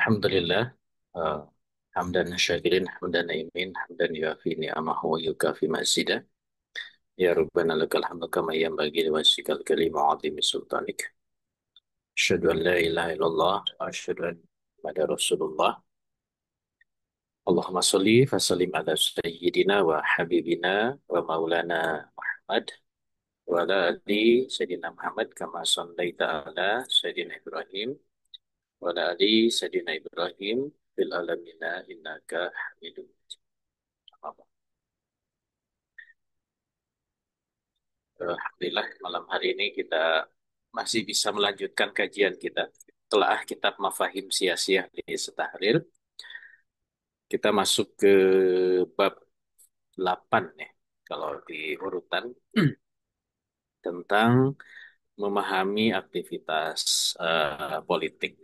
Alhamdulillah. uh, Hamdan syakirin, hamdan naimin, hamdan yuafi ni'amahu wa yukafi mazidah. Ya Rabbana lakal hamdu kama yanbaghi li wajhikal karim wa 'azimi sultanik. Asyhadu an la ilaha illallah wa asyhadu anna Muhammadar Rasulullah. Allahumma sholli wa sallim ala sayyidina wa habibina wa maulana Muhammad wa ala ali sayyidina Muhammad kama shallaita ala sayyidina Ibrahim wa ala ali sayyidina Ibrahim fil alamina innaka Hamidum Majid. Alhamdulillah malam hari ini kita masih bisa melanjutkan kajian kita. Telah kitab Mafahim Siyasiyah di Setahrir. Kita masuk ke bab 8 ya. Kalau di urutan tentang memahami aktivitas politik.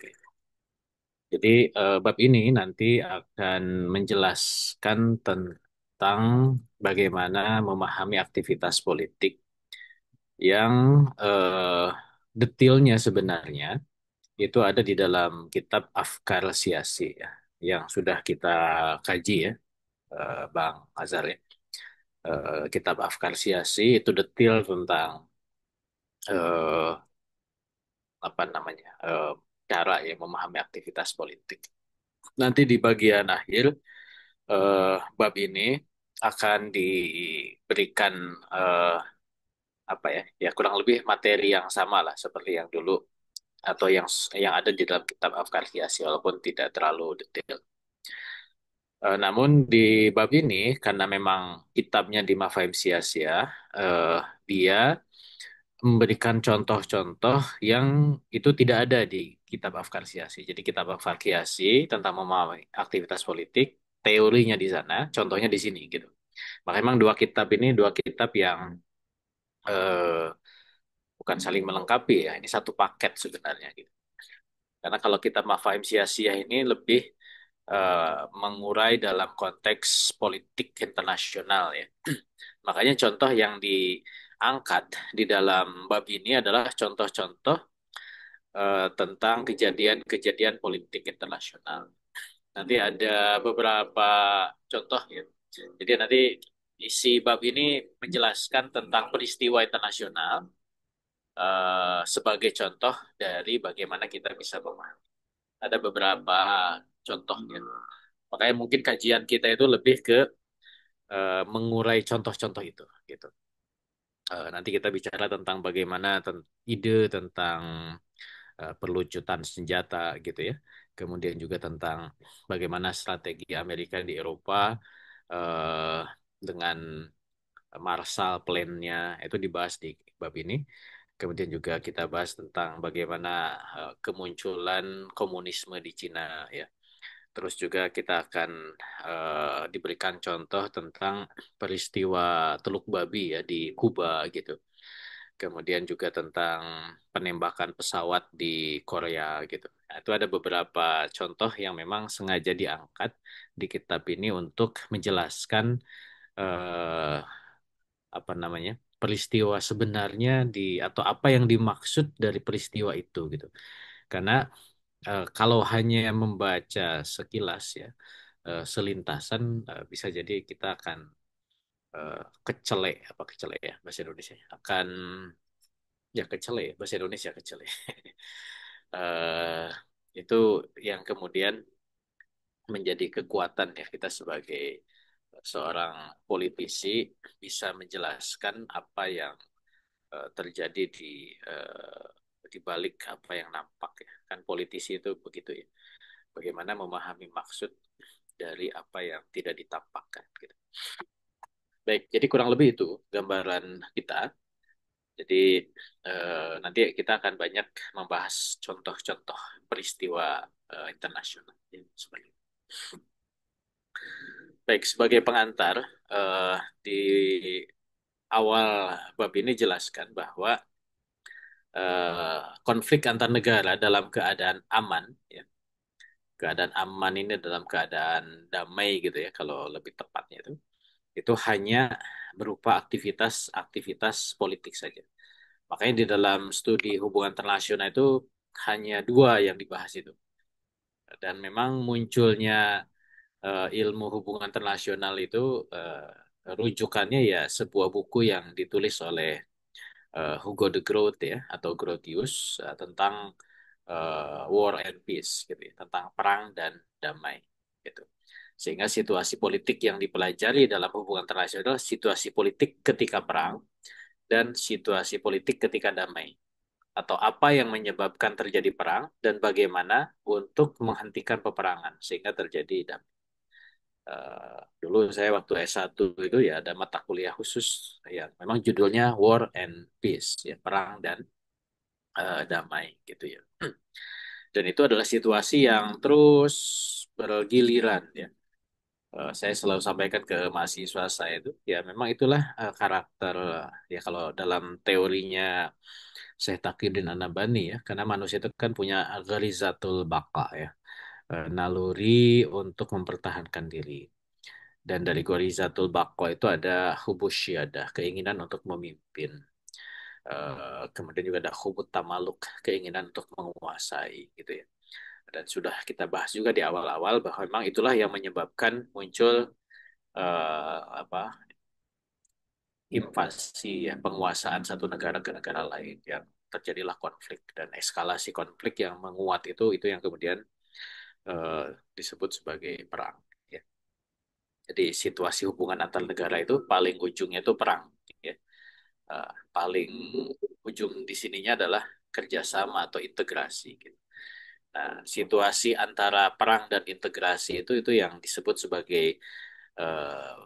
Jadi bab ini nanti akan menjelaskan tentang bagaimana memahami aktivitas politik yang detailnya sebenarnya itu ada di dalam kitab Afkar Siasi ya, yang sudah kita kaji ya, Bang Azhar ya. Kitab Afkar Siasi itu detail tentang eh, apa namanya cara ya memahami aktivitas politik. Nanti di bagian akhir bab ini akan diberikan eh, apa ya, ya kurang lebih materi yang sama lah seperti yang dulu atau yang ada di dalam kitab Afkar Siasi walaupun tidak terlalu detail. Namun di bab ini karena memang kitabnya di Mafahim Sia-Sia, eh, dia memberikan contoh-contoh yang itu tidak ada di kitab Afkar Siasi. Jadi kitab Afkar Siasi tentang memahami aktivitas politik, teorinya di sana, contohnya di sini gitu. Maka memang dua kitab ini dua kitab yang eh, bukan saling melengkapi ya, ini satu paket sebenarnya gitu. Karena kalau kita Mafahim Sia-Sia ini lebih mengurai dalam konteks politik internasional ya. Makanya contoh yang diangkat di dalam bab ini adalah contoh-contoh tentang kejadian-kejadian politik internasional. Nanti ada beberapa contoh ya. Jadi nanti isi bab ini menjelaskan tentang peristiwa internasional sebagai contoh dari bagaimana kita bisa memahami. Ada beberapa contohnya. Makanya mungkin kajian kita itu lebih ke mengurai contoh-contoh itu gitu. Nanti kita bicara tentang bagaimana ide tentang perlucutan senjata gitu ya. Kemudian juga tentang bagaimana strategi Amerika di Eropa eh, dengan Marshall Plan-nya itu dibahas di bab ini. Kemudian juga kita bahas tentang bagaimana kemunculan komunisme di Cina ya. Terus juga kita akan diberikan contoh tentang peristiwa Teluk Babi ya di Kuba gitu. Kemudian juga tentang penembakan pesawat di Korea gitu. Nah, itu ada beberapa contoh yang memang sengaja diangkat di kitab ini untuk menjelaskan eh, apa namanya peristiwa sebenarnya di atau apa yang dimaksud dari peristiwa itu gitu. Karena kalau hanya membaca sekilas ya selintasan bisa jadi kita akan kecele apa kecele ya bahasa Indonesia akan ya kecele ya bahasa Indonesia kecele eh itu yang kemudian menjadi kekuatan ya kita sebagai seorang politisi bisa menjelaskan apa yang terjadi di balik apa yang nampak ya kan politisi itu begitu ya bagaimana memahami maksud dari apa yang tidak ditampakkan gitu. Baik, jadi kurang lebih itu gambaran kita. Jadi nanti kita akan banyak membahas contoh-contoh peristiwa internasional. Ya, seperti itu. Baik, sebagai pengantar, di awal bab ini jelaskan bahwa konflik antar negara dalam keadaan aman, ya, keadaan aman ini dalam keadaan damai gitu ya, kalau lebih tepatnya itu hanya berupa aktivitas-aktivitas politik saja. Makanya di dalam studi hubungan internasional itu hanya dua yang dibahas itu. Dan memang munculnya ilmu hubungan internasional itu rujukannya ya sebuah buku yang ditulis oleh Hugo de Groot ya atau Grotius tentang War and Peace gitu ya, tentang perang dan damai gitu. Sehingga situasi politik yang dipelajari dalam hubungan internasional situasi politik ketika perang dan situasi politik ketika damai atau apa yang menyebabkan terjadi perang dan bagaimana untuk menghentikan peperangan sehingga terjadi damai. Dulu saya waktu S1 itu ya ada mata kuliah khusus ya memang judulnya War and Peace ya perang dan damai gitu ya. Dan itu adalah situasi yang terus bergiliran ya. Saya selalu sampaikan ke mahasiswa saya itu ya memang itulah karakter ya kalau dalam teorinya Syekh Taqiyuddin An-Nabhani ya karena manusia itu kan punya gharizatul baqa ya naluri untuk mempertahankan diri. Dan dari Gharizatul Baqa itu ada hubus syiadah, keinginan untuk memimpin. Kemudian juga ada hubut tamaluk, keinginan untuk menguasai gitu ya. Dan sudah kita bahas juga di awal-awal bahwa memang itulah yang menyebabkan muncul apa invasi ya penguasaan satu negara ke negara lain yang terjadilah konflik dan eskalasi konflik yang menguat itu yang kemudian eh, disebut sebagai perang. Ya. Jadi situasi hubungan antar negara itu paling ujungnya itu perang. Ya. Paling ujung di sininya adalah kerjasama atau integrasi. Gitu. Nah, situasi antara perang dan integrasi itu yang disebut sebagai eh,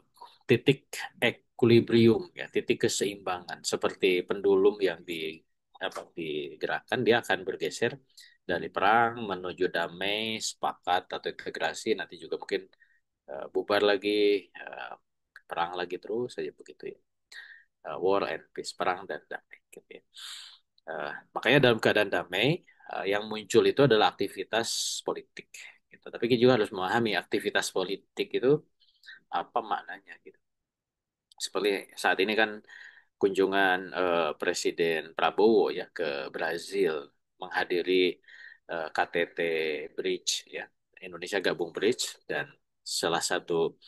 titik equilibrium, ya, titik keseimbangan. Seperti pendulum yang digerakkan, dia akan bergeser dari perang menuju damai, sepakat atau integrasi. Nanti juga mungkin bubar lagi, eh, perang lagi terus saja begitu ya. War and peace, perang dan damai gitu ya. Makanya dalam keadaan damai yang muncul itu adalah aktivitas politik gitu. Tapi kita juga harus memahami aktivitas politik itu apa maknanya gitu. Seperti saat ini kan kunjungan Presiden Prabowo ya ke Brazil menghadiri KTT Bridge ya. Indonesia gabung Bridge dan salah satu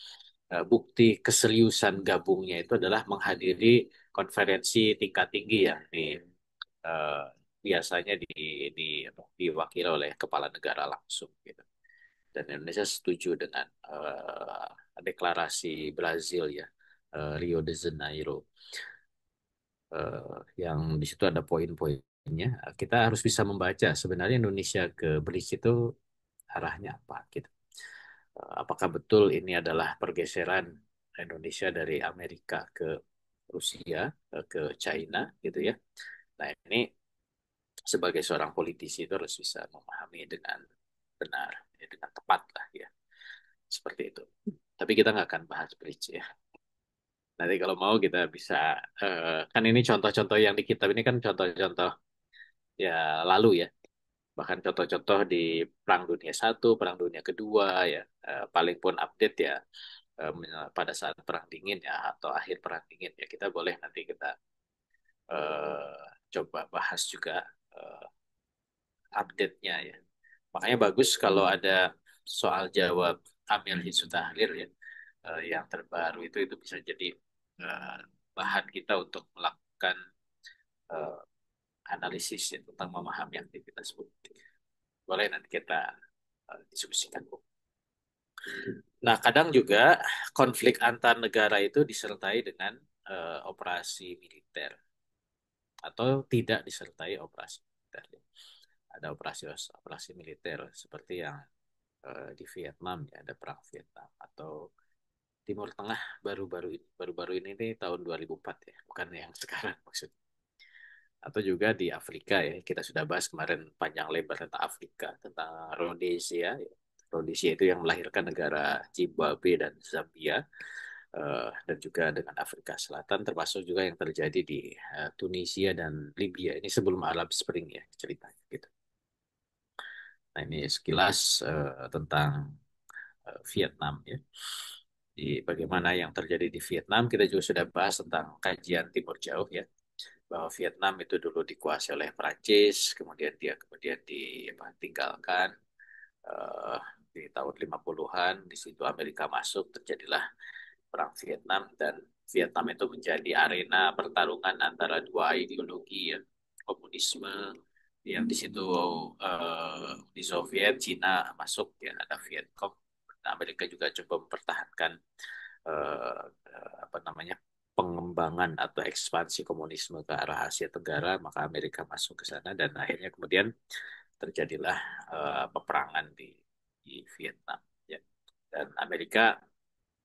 bukti keseriusan gabungnya itu adalah menghadiri konferensi tingkat tinggi ya di eh, biasanya di diwakili oleh kepala negara langsung gitu. Dan Indonesia setuju dengan deklarasi Brazil ya Rio de Janeiro yang di situ ada poin-poinnya. Kita harus bisa membaca sebenarnya Indonesia ke BRICS itu arahnya apa gitu. Apakah betul ini adalah pergeseran Indonesia dari Amerika ke Rusia ke China gitu ya. Nah ini sebagai seorang politisi itu harus bisa memahami dengan benar, ya, dengan tepat lah ya, seperti itu. Tapi kita nggak akan bahas bridge ya. Nanti kalau mau kita bisa, kan ini contoh-contoh yang di kitab ini kan contoh-contoh ya lalu ya. Bahkan contoh-contoh di Perang Dunia Satu, Perang Dunia Kedua ya, paling pun update ya pada saat Perang Dingin ya atau akhir Perang Dingin ya kita boleh nanti kita eh, coba bahas juga eh, update-nya ya. Makanya bagus kalau ada soal jawab Amir Hizut Tahrir ya yang terbaru itu bisa jadi eh, bahan kita untuk melakukan eh, analisis ya, tentang memahami aktivitas politik. Boleh nanti kita diskusikan. Nah, kadang juga konflik antar negara itu disertai dengan operasi militer atau tidak disertai operasi militer. Ada operasi militer seperti yang di Vietnam ya, ada perang Vietnam atau Timur Tengah baru-baru ini nih tahun 2004 ya, bukan yang sekarang maksudnya. Atau juga di Afrika ya, kita sudah bahas kemarin panjang lebar tentang Afrika, tentang Rhodesia. Ya. Rhodesia itu yang melahirkan negara Zimbabwe dan Zambia, dan juga dengan Afrika Selatan, termasuk juga yang terjadi di Tunisia dan Libya. Ini sebelum Arab Spring ya ceritanya gitu. Nah ini sekilas tentang Vietnam ya. Di bagaimana yang terjadi di Vietnam, kita juga sudah bahas tentang kajian Timur Jauh ya, bahwa Vietnam itu dulu dikuasai oleh Prancis, kemudian dia kemudian ditinggalkan eh, di tahun 50-an. Di situ Amerika masuk, terjadilah Perang Vietnam, dan Vietnam itu menjadi arena pertarungan antara dua ideologi ya, komunisme yang di situ di Soviet, Cina masuk ya, ada Vietcong. Nah, Amerika juga coba mempertahankan apa namanya, pengembangan atau ekspansi komunisme ke arah Asia Tenggara, maka Amerika masuk ke sana dan akhirnya kemudian terjadilah peperangan di Vietnam ya. Dan Amerika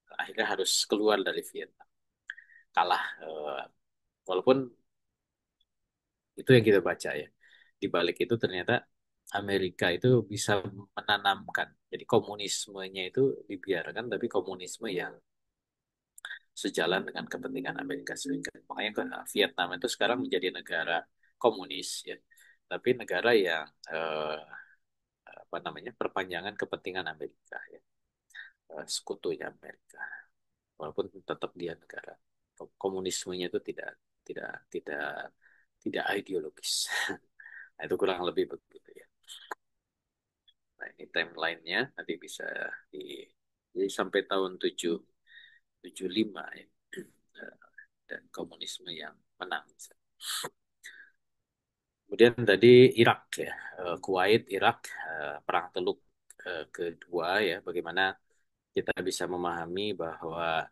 akhirnya harus keluar dari Vietnam, kalah, walaupun itu yang kita baca ya, di balik itu ternyata Amerika itu bisa menanamkan, jadi komunismenya itu dibiarkan, tapi komunisme yang sejalan dengan kepentingan Amerika Serikat. Makanya Vietnam itu sekarang menjadi negara komunis ya, tapi negara yang apa namanya, perpanjangan kepentingan Amerika ya, sekutunya Amerika, walaupun tetap dia negara komunismenya itu tidak tidak tidak ideologis. Nah, itu kurang lebih begitu ya. Nah, ini timelinenya nanti bisa di, jadi sampai tahun 75 ya. Eh, dan komunisme yang menang. Kemudian tadi Irak ya, Kuwait, Irak, perang Teluk kedua ya, bagaimana kita bisa memahami bahwa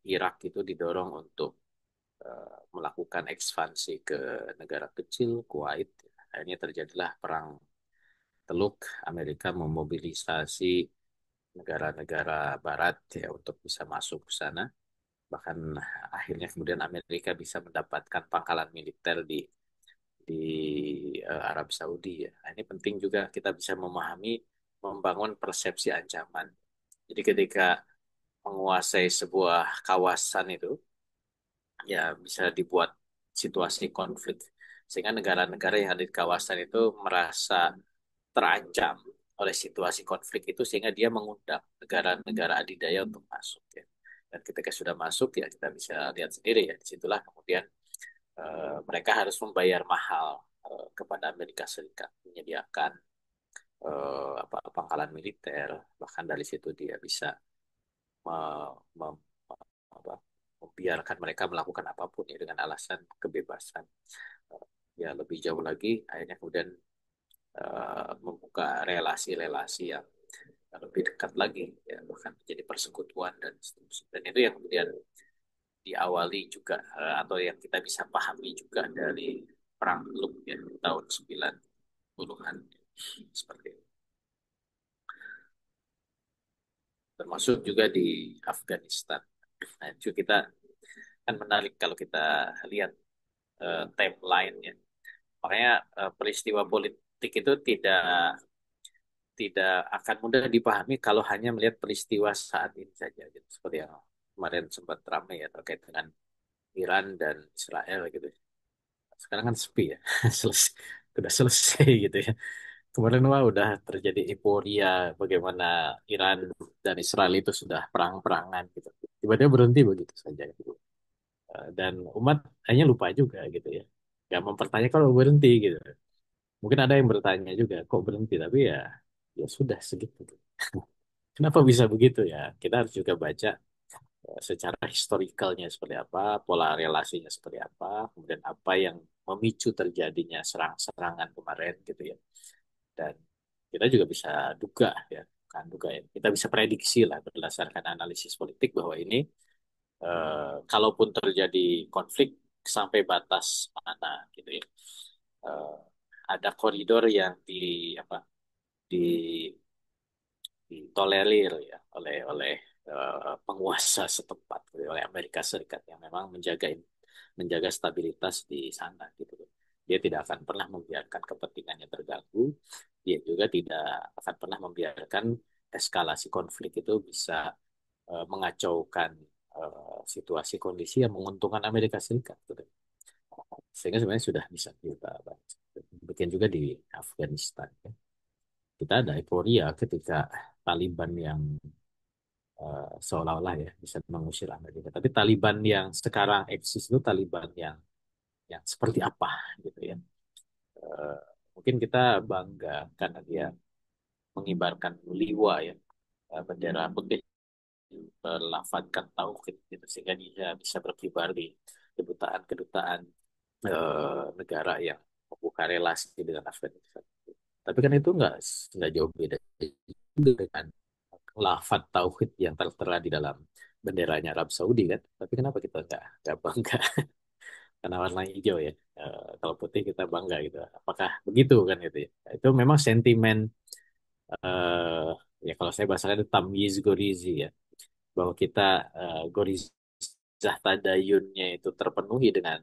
Irak itu didorong untuk melakukan ekspansi ke negara kecil, Kuwait. Akhirnya terjadilah perang Teluk, Amerika memobilisasi negara-negara Barat ya untuk bisa masuk ke sana. Bahkan akhirnya kemudian Amerika bisa mendapatkan pangkalan militer di Arab Saudi ya. Nah, ini penting juga kita bisa memahami, membangun persepsi ancaman. Jadi ketika menguasai sebuah kawasan itu, ya bisa dibuat situasi konflik. Sehingga negara-negara yang ada di kawasan itu merasa terancam oleh situasi konflik itu, sehingga dia mengundang negara-negara adidaya untuk masuk ya. Dan ketika sudah masuk ya kita bisa lihat sendiri ya, disitulah kemudian mereka harus membayar mahal kepada Amerika Serikat, menyediakan apa, pangkalan militer. Bahkan dari situ dia bisa me- me- apa, membiarkan mereka melakukan apapun ya dengan alasan kebebasan. Eh, Ya lebih jauh lagi, akhirnya kemudian membuka relasi-relasi yang lebih dekat lagi ya, bahkan menjadi persekutuan dan seterusnya. Dan itu yang kemudian diawali juga atau yang kita bisa pahami juga dari perang Teluk ya tahun 90-an seperti itu. Termasuk juga di Afghanistan. Nah, itu kita kan menarik kalau kita lihat timeline ya. Makanya peristiwa politik itu tidak akan mudah dipahami kalau hanya melihat peristiwa saat ini saja gitu. Seperti yang kemarin sempat ramai ya terkait dengan Iran dan Israel gitu. Sekarang kan sepi ya, selesai, sudah selesai gitu ya. Kemarin wah udah terjadi euforia bagaimana Iran dan Israel itu sudah perang-perangan gitu. Tiba-tiba berhenti begitu saja gitu. Dan umat hanya lupa juga gitu ya. Gak mempertanyakan kalau berhenti gitu. Mungkin ada yang bertanya juga kok berhenti, tapi ya ya sudah segitu. Kenapa bisa begitu ya? Kita harus juga baca secara historikalnya seperti apa, pola relasinya seperti apa, kemudian apa yang memicu terjadinya serang-serangan kemarin gitu ya. Dan kita juga bisa duga ya, kan duga ya. Kita bisa prediksi lah berdasarkan analisis politik bahwa ini kalaupun terjadi konflik sampai batas mana gitu ya. Eh, ada koridor yang apa di ditolerir ya oleh penguasa setempat gitu, oleh Amerika Serikat yang memang menjaga stabilitas di sana gitu. Dia tidak akan pernah membiarkan kepentingannya terganggu. Dia juga tidak akan pernah membiarkan eskalasi konflik itu bisa mengacaukan situasi kondisi yang menguntungkan Amerika Serikat gitu. Sehingga sebenarnya sudah bisa kita baca. Demikian juga di Afghanistan ya. Kita ada euforia ketika Taliban yang seolah-olah ya bisa mengusir Amerika. Tapi Taliban yang sekarang eksis itu Taliban yang seperti apa gitu ya. Mungkin kita bangga karena dia mengibarkan liwa ya, bendera putih, melafalkan tauhid gitu, sehingga dia bisa berkibar di kedutaan-kedutaan negara yang membuka relasi dengan Afghanistan. Tapi kan itu nggak jauh beda dengan lafaz tauhid yang tertera di dalam benderanya Arab Saudi kan. Tapi kenapa kita nggak bangga karena warna hijau ya? Kalau putih kita bangga gitu. Apakah begitu kan gitu ya? Itu memang sentimen, eh ya kalau saya bahasanya itu tamyiz gorizi ya, bahwa kita gorizah tadayunnya itu terpenuhi dengan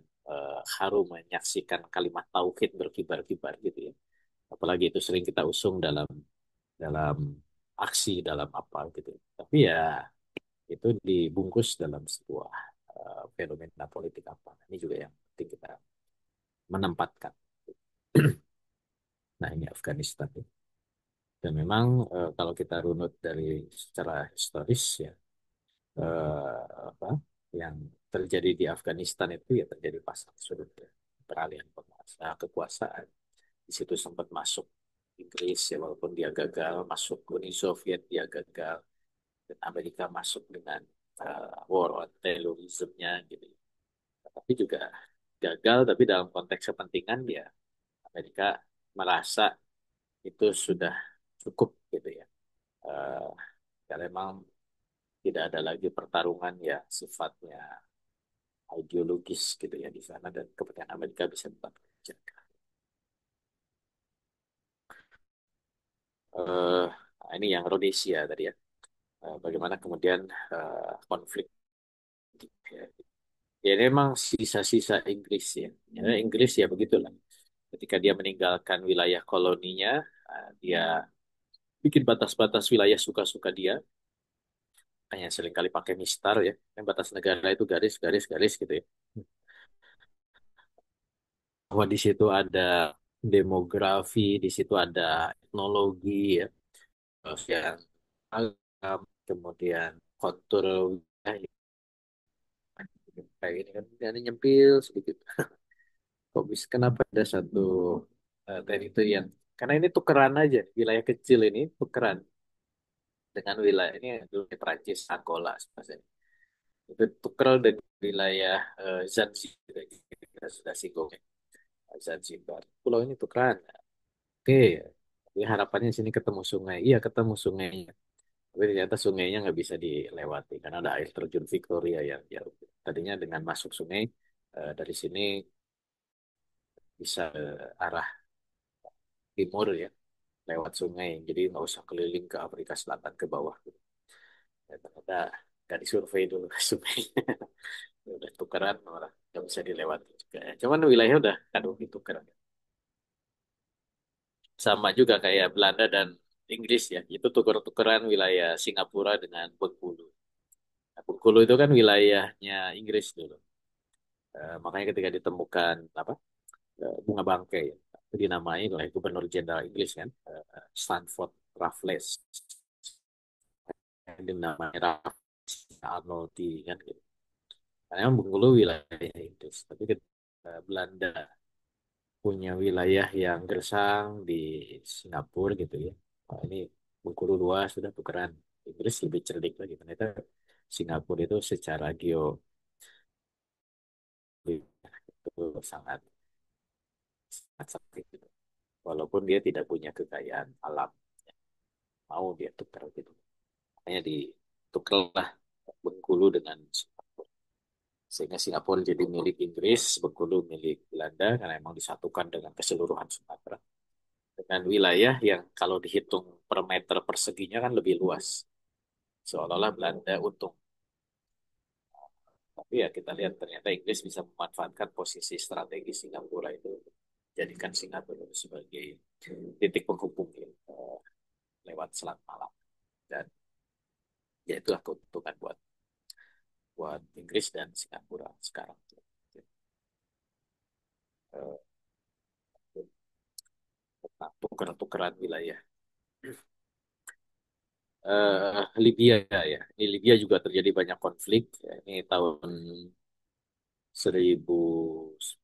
harum menyaksikan kalimat tauhid berkibar-kibar gitu ya. Apalagi itu sering kita usung dalam dalam aksi dalam apa gitu. Tapi ya itu dibungkus dalam sebuah fenomena politik apa. Ini juga yang penting kita menempatkan. Nah ini Afghanistan ya. Dan memang kalau kita runut dari secara historis ya, apa yang terjadi di Afghanistan itu ya terjadi pasang surut ya, peralihan penguasa kekuasaan. Di situ sempat masuk Inggris ya, walaupun dia gagal, masuk Uni Soviet dia gagal, dan Amerika masuk dengan war on terrorism-nya gitu. Tapi juga gagal, tapi dalam konteks kepentingan ya Amerika merasa itu sudah cukup gitu ya. Eh, Karena memang tidak ada lagi pertarungan ya sifatnya ideologis gitu ya di sana, dan kepentingan Amerika bisa tetap terjaga. Eh, nah, ini yang Rhodesia tadi ya. Bagaimana kemudian konflik ya. Ya ini memang sisa-sisa Inggris ya. Ya, Inggris ya begitulah. Ketika dia meninggalkan wilayah koloninya, dia bikin batas-batas wilayah suka-suka dia. Hanya seringkali pakai mistar ya. Yang batas negara itu garis-garis-garis gitu ya. Bahwa di situ ada demografi, di situ ada etnologi ya, terus yang agam, kemudian kontur wilayah kayak gini kan, ini nyempil sedikit. Kok bisa kenapa ada satu teritori yang, karena ini tukeran aja, wilayah kecil ini tukeran dengan wilayah ini dulu di Prancis, Angola sebenarnya. Itu tukeran dengan wilayah Zanzibar, kita sudah singgung ya. Zanzibar. Pulau ini tukeran. Oke, tapi harapannya sini ketemu sungai. Iya, ketemu sungainya. Tapi ternyata sungainya nggak bisa dilewati karena ada air terjun Victoria yang jauh. Tadinya dengan masuk sungai dari sini bisa ke arah timur ya, lewat sungai. Jadi nggak usah keliling ke Afrika Selatan ke bawah. Ya, ternyata nggak disurvei dulu sungainya. Udah tukeran, malah nggak bisa dilewati juga. Cuman wilayahnya udah kadung ditukeran. Sama juga kayak Belanda dan Inggris ya, itu tuker-tukeran wilayah Singapura dengan Bengkulu. Nah, Bengkulu itu kan wilayahnya Inggris dulu. Makanya ketika ditemukan apa bunga bangkai ya, itu dinamai oleh Gubernur Jenderal Inggris kan, Stanford Raffles. Dinamai Raffles Arnoldi kan gitu. Karena memang Bengkulu wilayah Inggris. Tapi ketika Belanda punya wilayah yang gersang di Singapura gitu ya. Wah, ini Bengkulu luas sudah tukeran. Inggris lebih cerdik lagi. Ternyata Singapura itu secara itu sangat sangat sakit gitu. Walaupun dia tidak punya kekayaan alam, mau dia tukar gitu. Makanya ditukarlah Bengkulu dengan Singapura. Sehingga Singapura jadi milik Inggris, Bengkulu milik Belanda karena emang disatukan dengan keseluruhan Sumatera. Dengan wilayah yang kalau dihitung per meter perseginya kan lebih luas. Seolah-olah Belanda untung. Tapi ya kita lihat ternyata Inggris bisa memanfaatkan posisi strategi Singapura itu, jadikan Singapura itu sebagai titik penghubung ya, lewat Selat Malaka. Dan ya itulah keuntungan buat buat Inggris dan Singapura sekarang. Eh, Tuker-tukeran wilayah. Libya ya, ini Libya juga terjadi banyak konflik. Ya, ini tahun 1000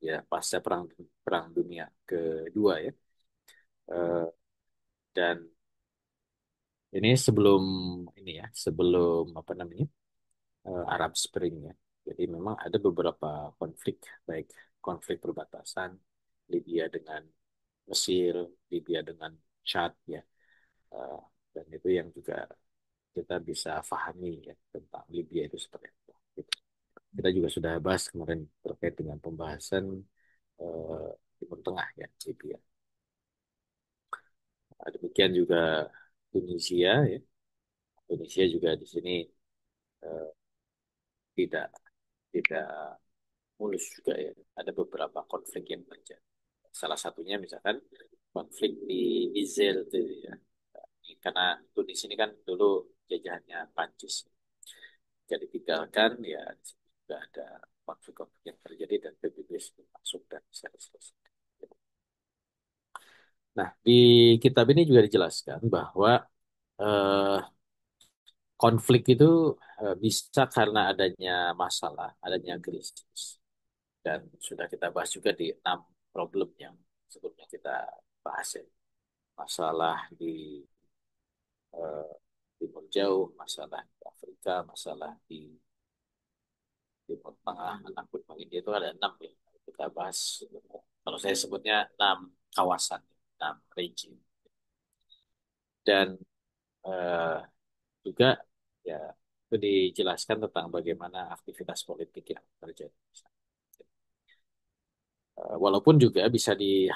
ya pasca perang perang dunia kedua ya. Eh, dan ini sebelum ini ya, sebelum apa namanya Arab Spring ya. Jadi memang ada beberapa konflik, baik konflik perbatasan Libya dengan Mesir, Libya dengan Chad ya. Eh, dan itu yang juga kita bisa pahami ya tentang Libya itu seperti apa. Gitu. Kita juga sudah bahas kemarin terkait dengan pembahasan eh, Timur Tengah ya, Libya. Demikian juga Tunisia ya. Tunisia juga di sini eh, tidak tidak mulus juga ya. Ada beberapa konflik yang terjadi. Salah satunya misalkan konflik di Niger itu ya. Karena Tunisia ini kan dulu jajahannya Prancis. Jadi ditinggalkan ya di situ juga ada konflik-konflik yang terjadi dan PBB sudah masuk dan bisa diselesaikan. Nah, di kitab ini juga dijelaskan bahwa eh, konflik itu bisa karena adanya masalah, adanya krisis. Dan sudah kita bahas juga di 6 problem yang sebelumnya kita bahas ya. Masalah di eh, Timur Jauh, masalah di Afrika, masalah di Timur Tengah, anak benua India itu ada 6 ya. Kita bahas, kalau saya sebutnya 6 kawasan, 6 region. Dan eh, juga ya itu dijelaskan tentang bagaimana aktivitas politik yang terjadi. Walaupun juga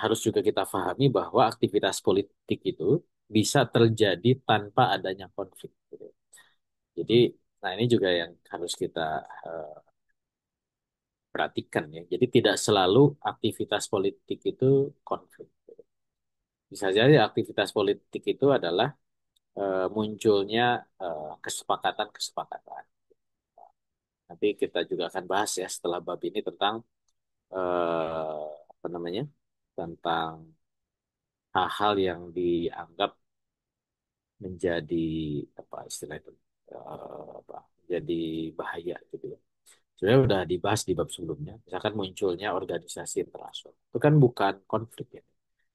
harus juga kita pahami bahwa aktivitas politik itu bisa terjadi tanpa adanya konflik. Gitu. Jadi, nah ini juga yang harus kita eh, perhatikan ya. Jadi tidak selalu aktivitas politik itu konflik. Bisa jadi aktivitas politik itu adalah munculnya kesepakatan-kesepakatan. Nanti kita juga akan bahas ya setelah bab ini tentang apa namanya, tentang hal-hal yang dianggap menjadi apa istilah itu, apa, menjadi bahaya gitu ya. Sebenarnya udah dibahas di bab sebelumnya. Misalkan munculnya organisasi internasional, itu kan bukan konflik ya.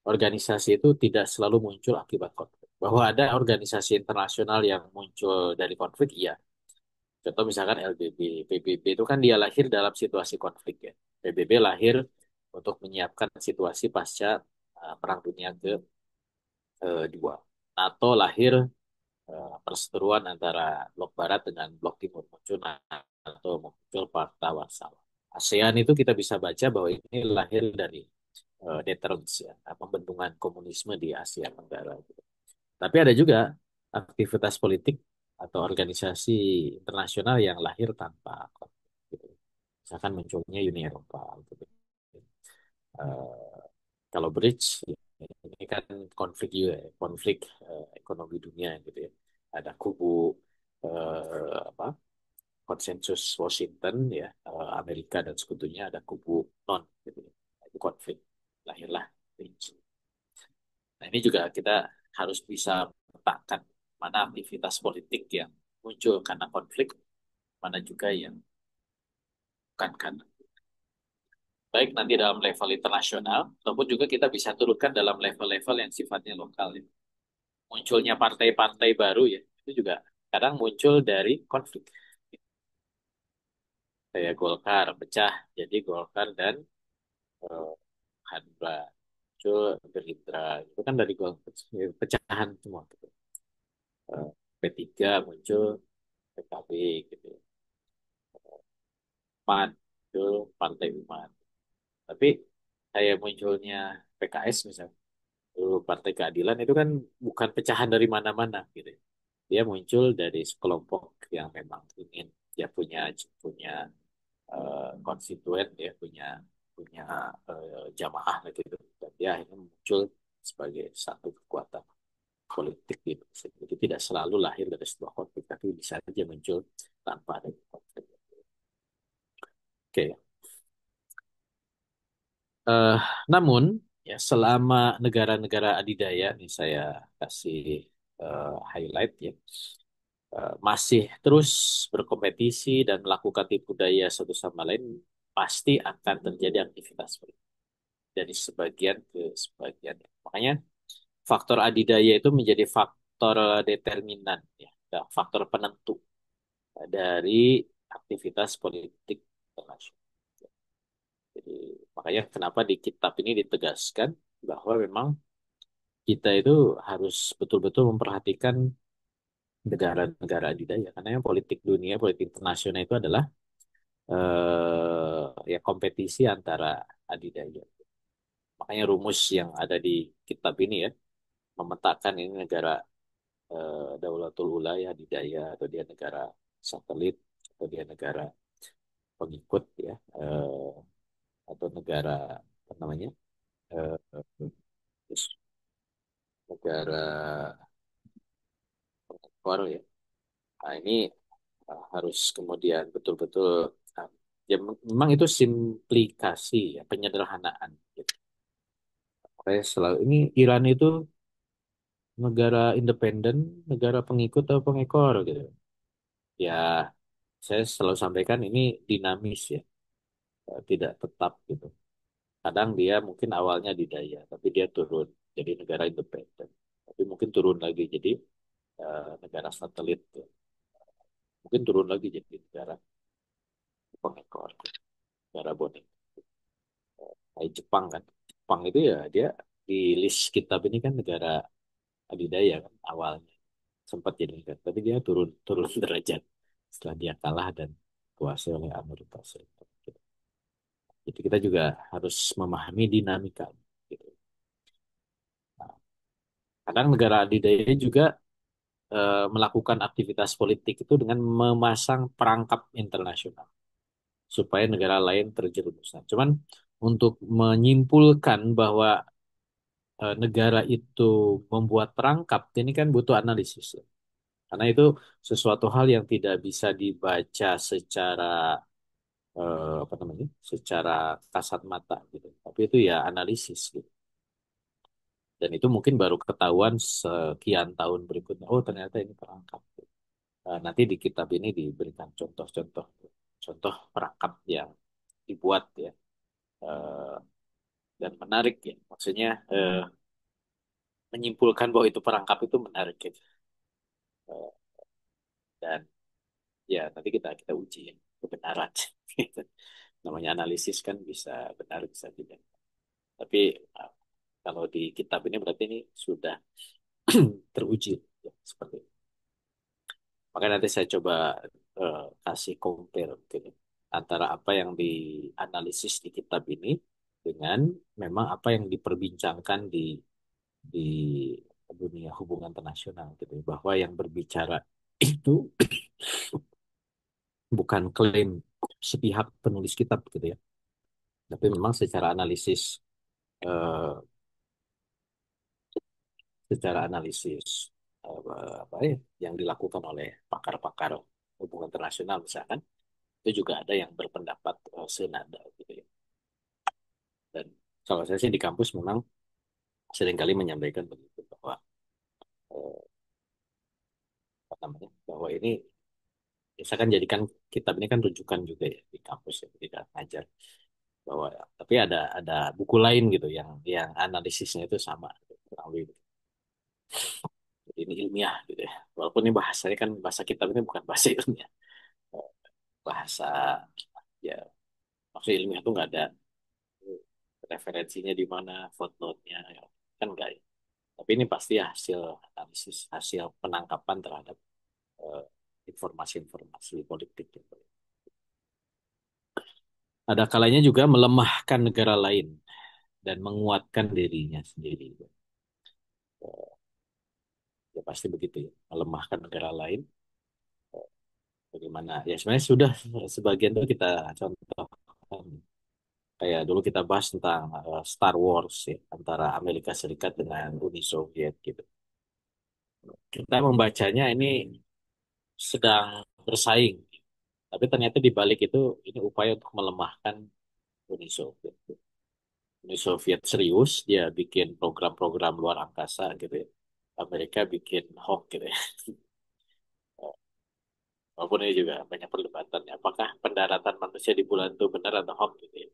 Organisasi itu tidak selalu muncul akibat konflik. Bahwa ada organisasi internasional yang muncul dari konflik, iya. Contoh misalkan LBB, PBB itu kan dia lahir dalam situasi konflik ya. PBB lahir untuk menyiapkan situasi pasca Perang Dunia kedua. NATO lahir perseteruan antara blok Barat dengan blok Timur, muncul NATO, muncul Fakta Warsawa. ASEAN itu kita bisa baca bahwa ini lahir dari deterrence ya, pembendungan komunisme di Asia Tenggara. Gitu. Tapi ada juga aktivitas politik atau organisasi internasional yang lahir tanpa konflik. Gitu. Misalkan munculnya Uni Eropa. Gitu. Eh, kalau bridge ini kan konflik juga ya, konflik ekonomi dunia gitu ya. Ada kubu apa konsensus Washington ya, Amerika dan sekutunya, ada kubu non gitu ya. Itu konflik, lahirlah bridge. Nah ini juga kita harus bisa memetakan mana aktivitas politik yang muncul karena konflik, mana juga yang bukan karena. Baik nanti dalam level internasional, ataupun juga kita bisa turunkan dalam level-level yang sifatnya lokal ya. Munculnya partai-partai baru ya, itu juga kadang muncul dari konflik. Kayak Golkar pecah, jadi Golkar dan eh, Hanura muncul Gerindra, itu kan dari Golkar, pecahan semua gitu. P3 muncul PKB gitu ya. PAN muncul Partai Umat. Tapi kayak munculnya PKS misalnya, dulu Partai Keadilan itu kan bukan pecahan dari mana-mana gitu. Dia muncul dari sekelompok yang memang ingin dia punya punya konstituen, dia punya punya jamaah gitu. Dan dia akhirnya muncul sebagai satu kekuatan politik gitu. Jadi tidak selalu lahir dari sebuah konflik, tapi bisa saja muncul tanpa ada konflik. Oke. Eh, namun ya selama negara-negara adidaya nih saya kasih highlight ya masih terus berkompetisi dan melakukan tipu daya satu sama lain pasti akan terjadi aktivitas politik dari sebagian ke sebagian. Makanya faktor adidaya itu menjadi faktor determinan, ya, faktor penentu dari aktivitas politik internasional. Jadi makanya kenapa di kitab ini ditegaskan bahwa memang kita itu harus betul-betul memperhatikan negara-negara adidaya karena yang politik dunia, politik internasional itu adalah ya kompetisi antara adidaya. Makanya rumus yang ada di kitab ini ya memetakan ini negara Daulatul Ula ya adidaya atau dia negara satelit atau dia negara pengikut ya atau negara apa namanya eh, negara pengekor ya. Nah, ini harus kemudian betul-betul uh, ya memang itu simplikasi ya penyederhanaan gitu. Makanya selalu ini Iran itu negara independen, negara pengikut atau pengekor gitu. Ya saya selalu sampaikan ini dinamis ya, tidak tetap gitu. Kadang dia mungkin awalnya didaya, tapi dia turun jadi negara independen. Tapi mungkin turun lagi jadi negara satelit, ya. Mungkin turun lagi jadi negara pengekor, negara bonek. Kayak Jepang kan. Jepang itu ya dia di list kitab ini kan negara adidaya kan awalnya sempat jadi negara, tapi dia turun turun derajat setelah dia kalah dan kuasai oleh Amerika Serikat. Gitu. Jadi kita juga harus memahami dinamika. Gitu. Nah, kadang negara adidaya juga melakukan aktivitas politik itu dengan memasang perangkap internasional supaya negara lain terjerumus. Nah, cuman untuk menyimpulkan bahwa negara itu membuat perangkap, ini kan butuh analisis. Ya. Karena itu sesuatu hal yang tidak bisa dibaca secara apa namanya, secara kasat mata gitu. Tapi itu ya analisis gitu. Dan itu mungkin baru ketahuan sekian tahun berikutnya. Oh ternyata ini perangkap. Nanti di kitab ini diberikan contoh-contoh, contoh perangkap yang dibuat ya eh, dan menarik ya. Maksudnya menyimpulkan bahwa itu perangkap itu menarik gitu. Eh, dan ya nanti kita kita uji ya, kebenaran. Gitu. Namanya analisis kan bisa benar bisa tidak. Tapi uh, kalau di kitab ini berarti ini sudah teruji ya, seperti itu. Maka nanti saya coba kasih compare gitu, antara apa yang dianalisis di kitab ini dengan memang apa yang diperbincangkan di dunia hubungan internasional gitu ya. Bahwa yang berbicara itu bukan klaim sepihak penulis kitab gitu ya. Tapi memang eh, secara analisis apa ya yang dilakukan oleh pakar-pakar hubungan internasional misalkan itu juga ada yang berpendapat senada gitu ya. Dan kalau saya sih di kampus memang seringkali menyampaikan begitu bahwa eh, apa namanya bahwa ini ya saya kan jadikan kitab ini kan rujukan juga ya di kampus ya tidak ngajar bahwa tapi ada buku lain gitu yang analisisnya itu sama gitu, kurang lebih gitu. Jadi ini ilmiah gitu ya. Walaupun ini bahasanya kan bahasa kitab ini bukan bahasa ilmiah. Eh, Bahasa ya maksud ilmiah itu nggak ada referensinya di mana footnote-nya ya. Kan enggak ya. Tapi ini pasti hasil analisis, hasil penangkapan terhadap eh, informasi-informasi politik gitu. Ada kalanya juga melemahkan negara lain dan menguatkan dirinya sendiri. Ya pasti begitu ya. Melemahkan negara lain. Bagaimana? Ya sebenarnya sudah sebagian itu kita contohkan. Kayak dulu kita bahas tentang Star Wars ya, antara Amerika Serikat dengan Uni Soviet gitu. Kita membacanya ini sedang bersaing. Tapi ternyata di balik itu ini upaya untuk melemahkan Uni Soviet. Uni Soviet serius, dia bikin program-program luar angkasa gitu ya. Amerika bikin hoax gitu ya. Walaupun ini juga banyak perdebatan. Apakah pendaratan manusia di bulan itu benar atau hoax gitu ya.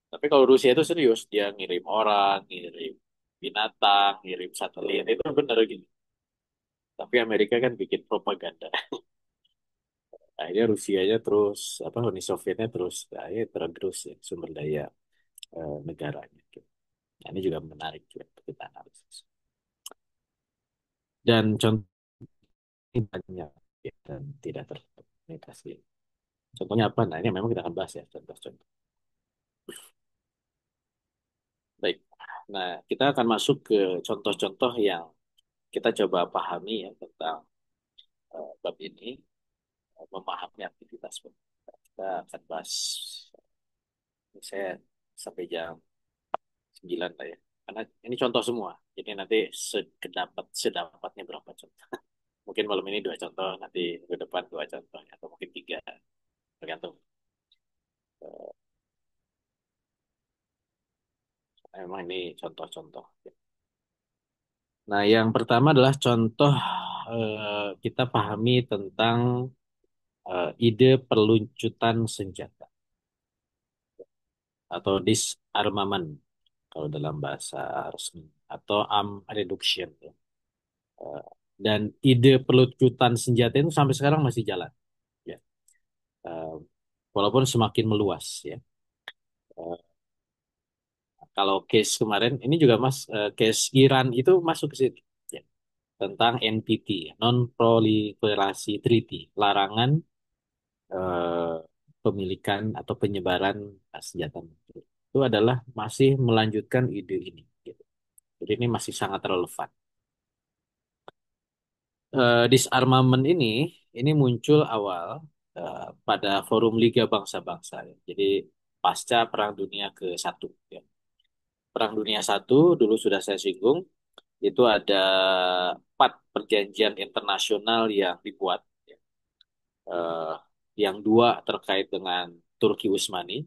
Tapi kalau Rusia itu serius, dia ngirim orang, ngirim. binatang, ngirim satelit, itu benar gitu. Tapi Amerika kan bikin propaganda. Akhirnya Rusianya terus, apa Uni Sovietnya terus, akhirnya tergerus ya sumber daya negaranya. Gitu. Nah, ini juga menarik juga untuk kita analisis. Dan contoh ini banyak ya, dan tidak terkomunikasi. Contohnya apa? Nah, ini memang kita akan bahas ya contoh-contoh. Baik. Nah, kita akan masuk ke contoh-contoh yang kita coba pahami ya tentang bab ini, memahami aktivitas. Kita akan bahas, saya sampai jam 9 lah ya. Karena ini contoh semua. Jadi nanti sedapatnya berapa contoh. Mungkin malam ini dua contoh, nanti ke depan dua contoh, atau mungkin tiga, tergantung. Eh, Memang ini contoh-contoh. Nah, yang pertama adalah contoh kita pahami tentang ide peluncutan senjata atau disarmament kalau dalam bahasa resmi atau arm reduction ya. Eh, dan ide peluncutan senjata itu sampai sekarang masih jalan ya. Eh, Walaupun semakin meluas ya. Eh, Kalau case kemarin ini juga Mas, case Iran itu masuk ke situ ya. Tentang NPT, Non-Proliferasi Treaty, larangan eh, pemilikan atau penyebaran senjata nuklir. Itu adalah masih melanjutkan ide ini. Gitu. Jadi ini masih sangat relevan. Disarmament ini muncul awal pada Forum Liga Bangsa-Bangsa. Ya. Jadi pasca Perang Dunia ke-1. Ya. Perang Dunia satu dulu sudah saya singgung, itu ada 4 perjanjian internasional yang dibuat. Ya. Eh, yang dua terkait dengan Turki Utsmani,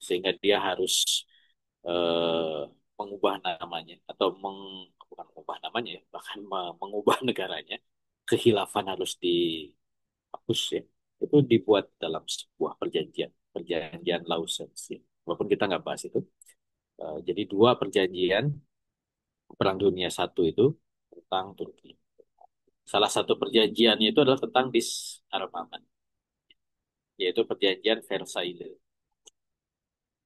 sehingga dia harus eh, mengubah namanya atau bukan mengubah namanya ya, bahkan mengubah negaranya. Kekhilafan harus dihapus ya. Itu dibuat dalam sebuah perjanjian Lausanne ya. Walaupun kita nggak bahas itu. Jadi dua perjanjian Perang Dunia satu itu tentang Turki. Salah satu perjanjiannya itu adalah tentang disarmament, yaitu perjanjian Versailles.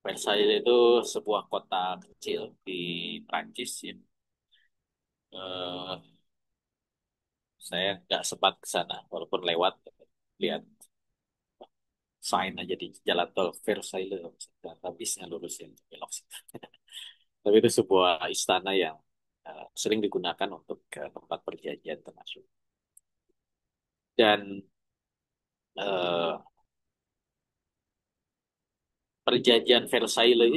Versailles itu sebuah kota kecil di Prancis ya. Eh, saya nggak sempat ke sana, walaupun lewat lihat sign aja di jalan tol Versailles, dan habisnya lurus yang belok situ. Tapi itu sebuah istana yang sering digunakan untuk tempat perjanjian internasional. Dan eh, perjanjian Versailles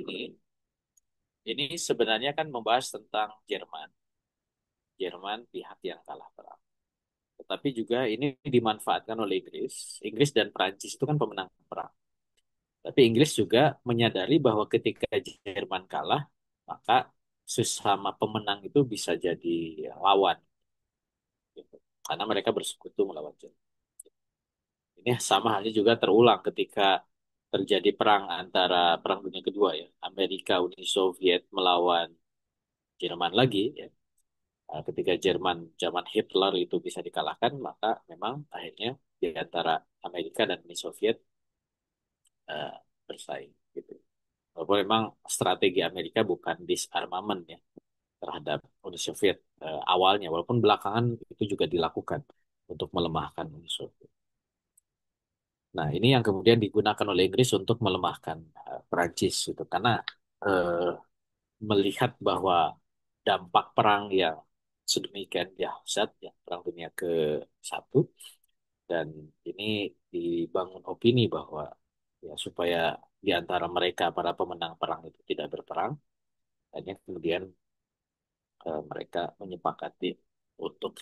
ini sebenarnya kan membahas tentang Jerman, Jerman pihak yang kalah perang. Tetapi juga ini dimanfaatkan oleh Inggris. Inggris dan Prancis itu kan pemenang perang. Tapi Inggris juga menyadari bahwa ketika Jerman kalah, maka sesama pemenang itu bisa jadi lawan. Gitu. Karena mereka bersekutu melawan Jerman. Ini sama halnya juga terulang ketika terjadi perang antara Perang Dunia Kedua ya. Amerika, Uni Soviet melawan Jerman lagi ya. Ketika Jerman zaman Hitler itu bisa dikalahkan, maka memang akhirnya di antara Amerika dan Uni Soviet eh, bersaing gitu. Walaupun memang strategi Amerika bukan disarmament ya terhadap Uni Soviet awalnya, walaupun belakangan itu juga dilakukan untuk melemahkan Uni Soviet. Nah, ini yang kemudian digunakan oleh Inggris untuk melemahkan Perancis itu karena eh, melihat bahwa dampak perang yang sedemikian dahsyat ya Perang Dunia ke-1, dan ini dibangun opini bahwa ya supaya di antara mereka para pemenang perang itu tidak berperang, hanya kemudian mereka menyepakati untuk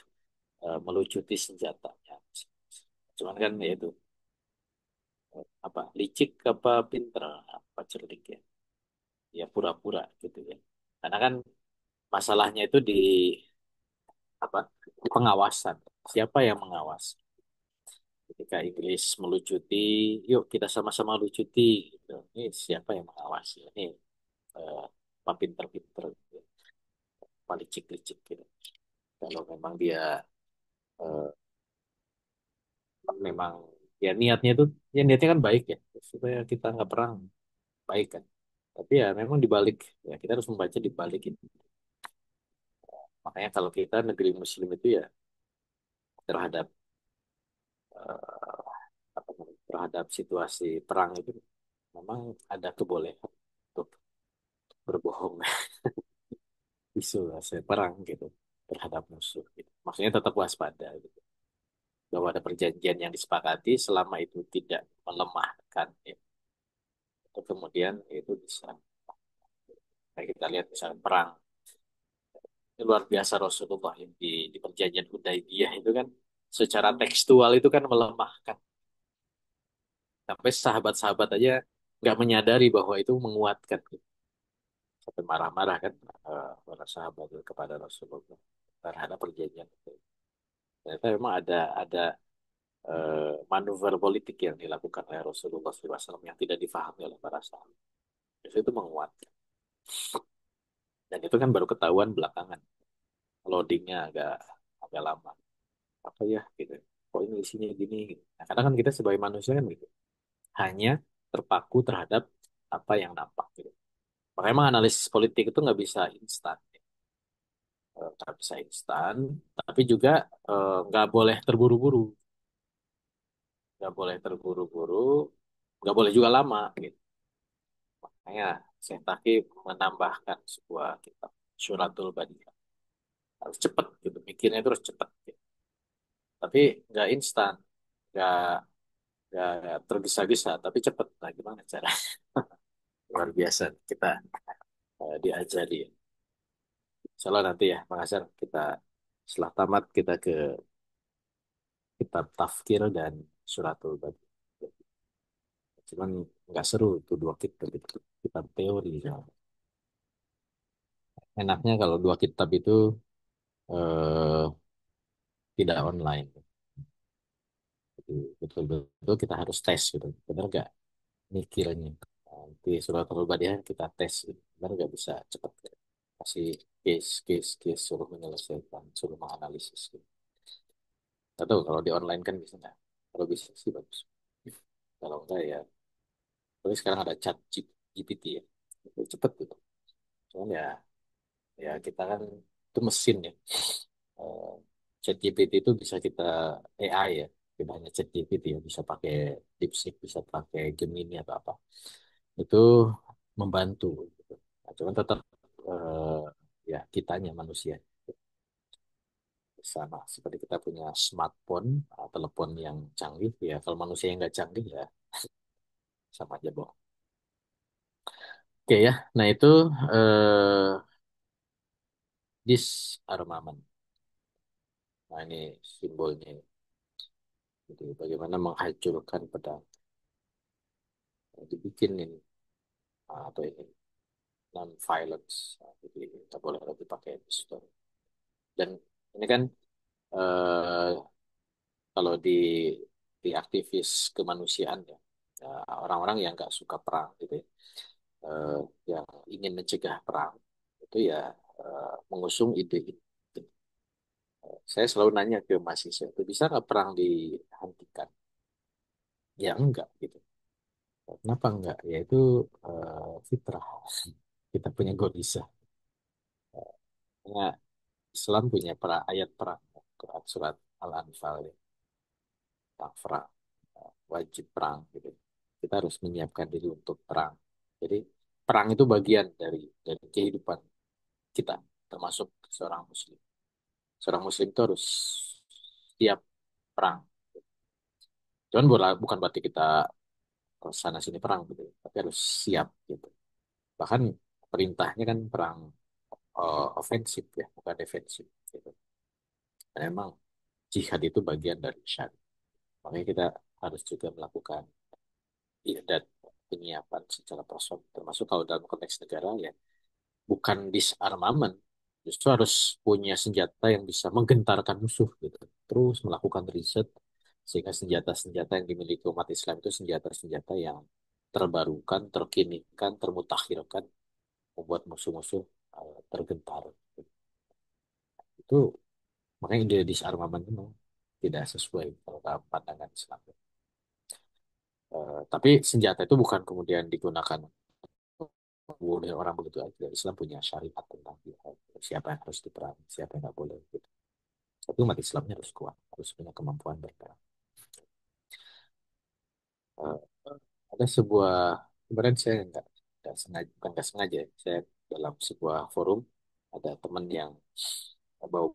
melucuti senjatanya. Cuman kan ya itu apa licik apa pinter apa cerdik ya, ya pura-pura gitu ya. Karena kan masalahnya itu di apa di pengawasan. Siapa yang mengawas? Ketika Inggris melucuti, yuk kita sama-sama lucuti. Gitu. Ini siapa yang mengawasi? Ini eh, apa pinter-pinter. Gitu. licik-licik gitu. Kalau memang dia eh, memang ya niatnya itu ya niatnya kan baik ya supaya kita nggak perang baik kan. Tapi ya memang dibalik ya kita harus membaca dibalik itu. Makanya kalau kita negeri Muslim itu ya terhadap eh, apa namanya, terhadap situasi perang itu memang ada kebolehan untuk berbohong isu saya perang gitu terhadap musuh gitu. Maksudnya tetap waspada gitu. Bahwa ada perjanjian yang disepakati selama itu tidak melemahkan ya. Itu kemudian itu bisa kayak kita lihat misalnya perang. Ini luar biasa Rasulullah yang di perjanjian Hudaybiyah itu kan secara tekstual itu kan melemahkan. Sampai sahabat-sahabat aja nggak menyadari bahwa itu menguatkan. Sampai marah-marah kan para sahabat kepada Rasulullah terhadap perjanjian itu. Ternyata memang ada manuver politik yang dilakukan oleh Rasulullah SAW yang tidak difahami oleh para sahabat. Terus itu menguatkan. Dan itu kan baru ketahuan belakangan. Loadingnya agak agak lama. Apa ya gitu. Kok ini isinya gini gitu. Nah, kadang kan kita sebagai manusia kan gitu. Hanya terpaku terhadap apa yang nampak gitu. Makanya emang analisis politik itu nggak bisa instan. Nggak bisa instan. Tapi juga nggak boleh terburu-buru. Nggak boleh terburu-buru. Nggak boleh juga lama gitu. Makanya Syekh Taki menambahkan sebuah kitab Syuratul Badiah. Harus cepat gitu. Mikirnya itu harus cepat. Gitu. Tapi nggak instan. Nggak nggak tergesa-gesa. Tapi cepat. Nah gimana cara? Luar biasa kita diajari. Insyaallah nanti ya, Bang Hasan, kita setelah tamat kita ke kitab tafkir dan suratul badi. Cuman nggak seru itu dua kitab itu kitab teori. Ya. Enaknya kalau dua kitab itu eh, tidak online. Jadi betul-betul kita harus tes gitu. Benar nggak mikirnya? Nanti suratul badi kita tes gitu. Benar nggak bisa cepat. Kasih case, suruh menyelesaikan, suruh menganalisis. Gitu. Atau kalau di online kan bisa nggak? Kalau bisa sih bagus. Kalau enggak ya, tapi sekarang ada chat GPT ya, itu cepet gitu. Cuman ya, ya kita kan itu mesin ya. Eh, Chat GPT itu bisa kita AI ya, tidak hanya chat GPT ya, bisa pakai DeepSeek, bisa pakai Gemini atau apa. Itu membantu. Gitu. Nah, cuman tetap ya kitanya manusia sama seperti kita punya smartphone, telepon yang canggih ya. Kalau manusia yang nggak canggih ya sama aja bohong. Oke ya, nah itu disarmament. Nah ini simbolnya. Jadi bagaimana menghancurkan pedang. Nah, dibikin ini atau ini non-violence. Nah, jadi kita boleh lagi pakai pistol. Dan ini kan eh, kalau di aktivis kemanusiaan ya, orang-orang yang nggak suka perang gitu ya, eh, yang ingin mencegah perang itu ya mengusung ide itu. Saya selalu nanya ke mahasiswa itu bisa nggak perang dihentikan? Ya enggak gitu. Kenapa enggak? Ya itu fitrah. Kita punya godisa. Karena Islam punya ayat perang. Quran surat Al-Anfal ya. Tentang perang. Wajib perang gitu. Kita harus menyiapkan diri untuk perang. Jadi perang itu bagian dari kehidupan kita. Termasuk seorang muslim. Seorang muslim itu harus siap perang. Cuman bukan berarti kita sana sini perang gitu. Tapi harus siap gitu. Bahkan perintahnya kan perang ofensif ya, bukan defensif. Gitu. Dan memang jihad itu bagian dari syariat. Makanya kita harus juga melakukan ibadat penyiapan secara personal. Termasuk kalau dalam konteks negara ya, bukan disarmament. Justru harus punya senjata yang bisa menggentarkan musuh gitu. Terus melakukan riset sehingga senjata-senjata yang dimiliki umat Islam itu senjata-senjata yang terbarukan, terkinikan, termutakhirkan, membuat musuh-musuh tergentar. itu makanya ide disarmamen itu memang tidak sesuai kalau dalam pandangan Islam. Tapi senjata itu bukan kemudian digunakan oleh orang begitu aja. Islam punya syariat tentang jihad. Siapa yang harus diperangi, siapa yang nggak boleh. Gitu. Tapi umat Islamnya harus kuat, harus punya kemampuan berperang. Eh, ada sebuah kemarin saya nggak sengaja, bukan nggak sengaja, ya, saya dalam sebuah forum ada teman yang bawa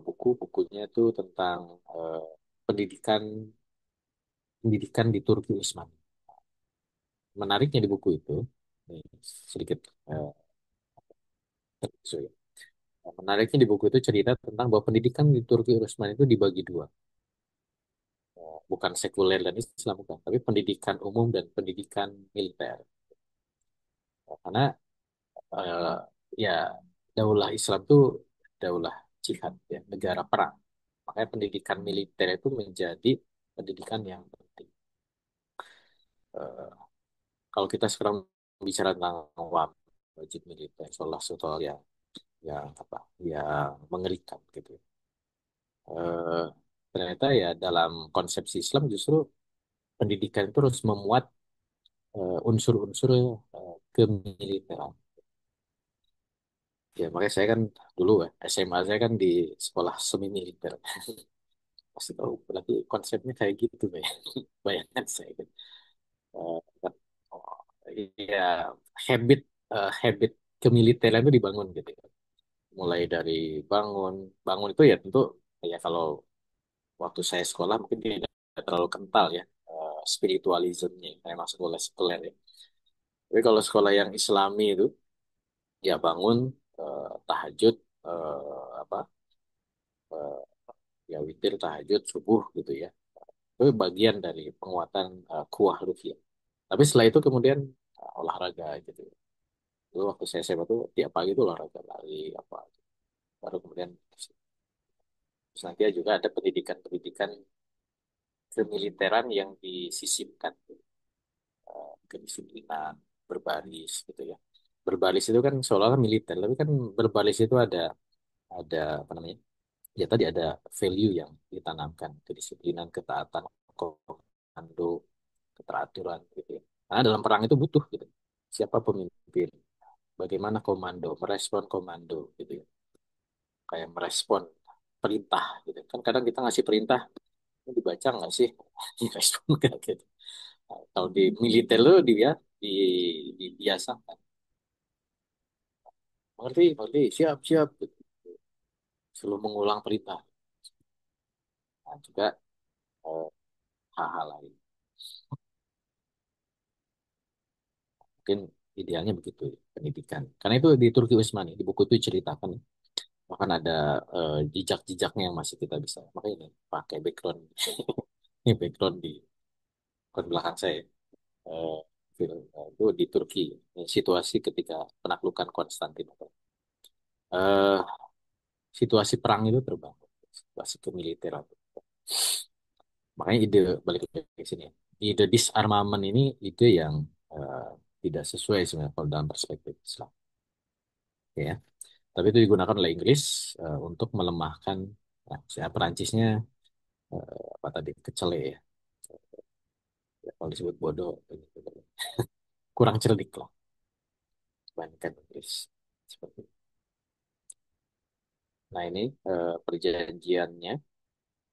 bukunya itu tentang eh, pendidikan pendidikan di Turki Utsmani. Menariknya di buku itu, ini sedikit eh, so ya. Menariknya di buku itu cerita tentang bahwa pendidikan di Turki Utsmani itu dibagi dua. Bukan sekuler dan Islam, bukan, tapi pendidikan umum dan pendidikan militer. Karena eh, ya daulah Islam itu daulah jihad, ya, negara perang. Makanya pendidikan militer itu menjadi pendidikan yang penting. Eh, Kalau kita sekarang bicara tentang wajib militer, seolah soal yang apa, yang mengerikan gitu. Eh, Ternyata ya dalam konsepsi Islam justru pendidikan itu harus memuat unsur-unsur kemiliteran. Ya makanya saya kan dulu ya, SMA saya kan di sekolah semi militer. Pasti tahu berarti konsepnya kayak gitu ya. Bayangkan saya kan. Kan, oh, ya habit habit kemiliteran itu dibangun gitu ya. Mulai dari bangun bangun itu ya tentu ya kalau waktu saya sekolah mungkin tidak terlalu kental ya spiritualismenya kayak masuk sekolah sekuler ya. Tapi kalau sekolah yang Islami itu ya bangun tahajud apa eh, ya witir tahajud subuh gitu ya. Itu bagian dari penguatan kuah ruhiyah. Tapi setelah itu kemudian olahraga gitu. Dulu waktu saya SMA tuh tiap pagi itu olahraga lari apa. Baru kemudian terus nanti juga ada pendidikan-pendidikan kemiliteran yang disisipkan kedisiplinan berbaris gitu ya. Berbaris itu kan seolah-olah militer, tapi kan berbaris itu ada apa namanya? Ya tadi ada value yang ditanamkan, kedisiplinan, ketaatan, komando, keteraturan gitu ya. Karena dalam perang itu butuh gitu. Siapa pemimpin, bagaimana komando, merespon komando gitu ya. Kayak merespon perintah gitu. Kan kadang kita ngasih perintah, ini dibaca nggak sih? Direspon nggak gitu. Nah, kalau di militer lo dia di, dibiasakan. Mengerti, mengerti, siap, siap. Gitu. Selalu mengulang perintah. Nah, juga eh, hal-hal lain. Mungkin idealnya begitu pendidikan. Karena itu di Turki Utsmani, di buku itu ceritakan. Bahkan ada jejak-jejaknya yang masih kita bisa. Makanya ini pakai background. Ini background di background belakang saya. Eh, itu di Turki. Situasi ketika penaklukan Konstantinopel. Eh, Situasi perang itu terbangun. Situasi kemiliteran. Makanya ide balik lagi ke sini. Ide disarmament ini ide yang eh, tidak sesuai sebenarnya kalau dalam perspektif Islam. Ya. Tapi itu digunakan oleh Inggris untuk melemahkan saya Perancisnya apa tadi kecele ya. Ya, kalau disebut bodoh kurang cerdik lah dibandingkan Inggris seperti itu. Nah ini perjanjiannya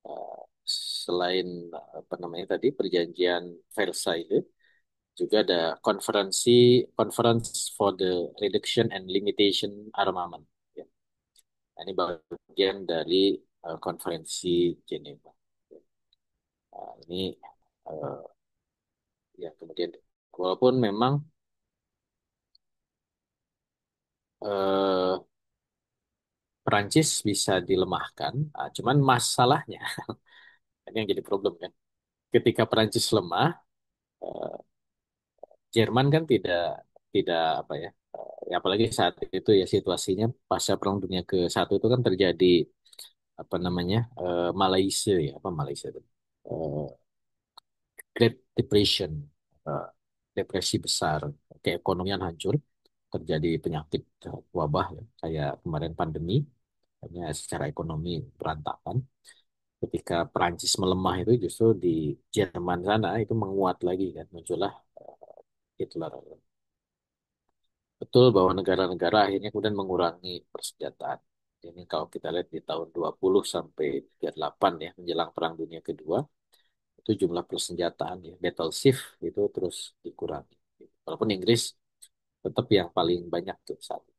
eh, selain apa namanya tadi perjanjian Versailles itu juga ada Conference for the Reduction and Limitation Armament. Ya. Nah, ini bagian dari konferensi Geneva. Nah, ini eh, ya kemudian walaupun memang eh, Perancis bisa dilemahkan, cuman masalahnya ini yang jadi problem kan. Ketika Perancis lemah, eh, Jerman kan tidak tidak apa ya, ya apalagi saat itu ya situasinya pasca Perang Dunia ke-1 itu kan terjadi apa namanya Malaysia ya apa Malaysia itu Eh, Great Depression, eh, depresi besar, keekonomian hancur, terjadi penyakit wabah ya, kayak kemarin pandemi. hanya secara ekonomi berantakan. Ketika Perancis melemah itu justru di Jerman sana itu menguat lagi kan, muncullah Hitler. Betul bahwa negara-negara akhirnya kemudian mengurangi persenjataan. Ini kalau kita lihat di tahun 20 sampai 38 ya, menjelang Perang Dunia Kedua, itu jumlah persenjataan ya, battle shift itu terus dikurangi. Walaupun Inggris tetap yang paling banyak tuh saat itu.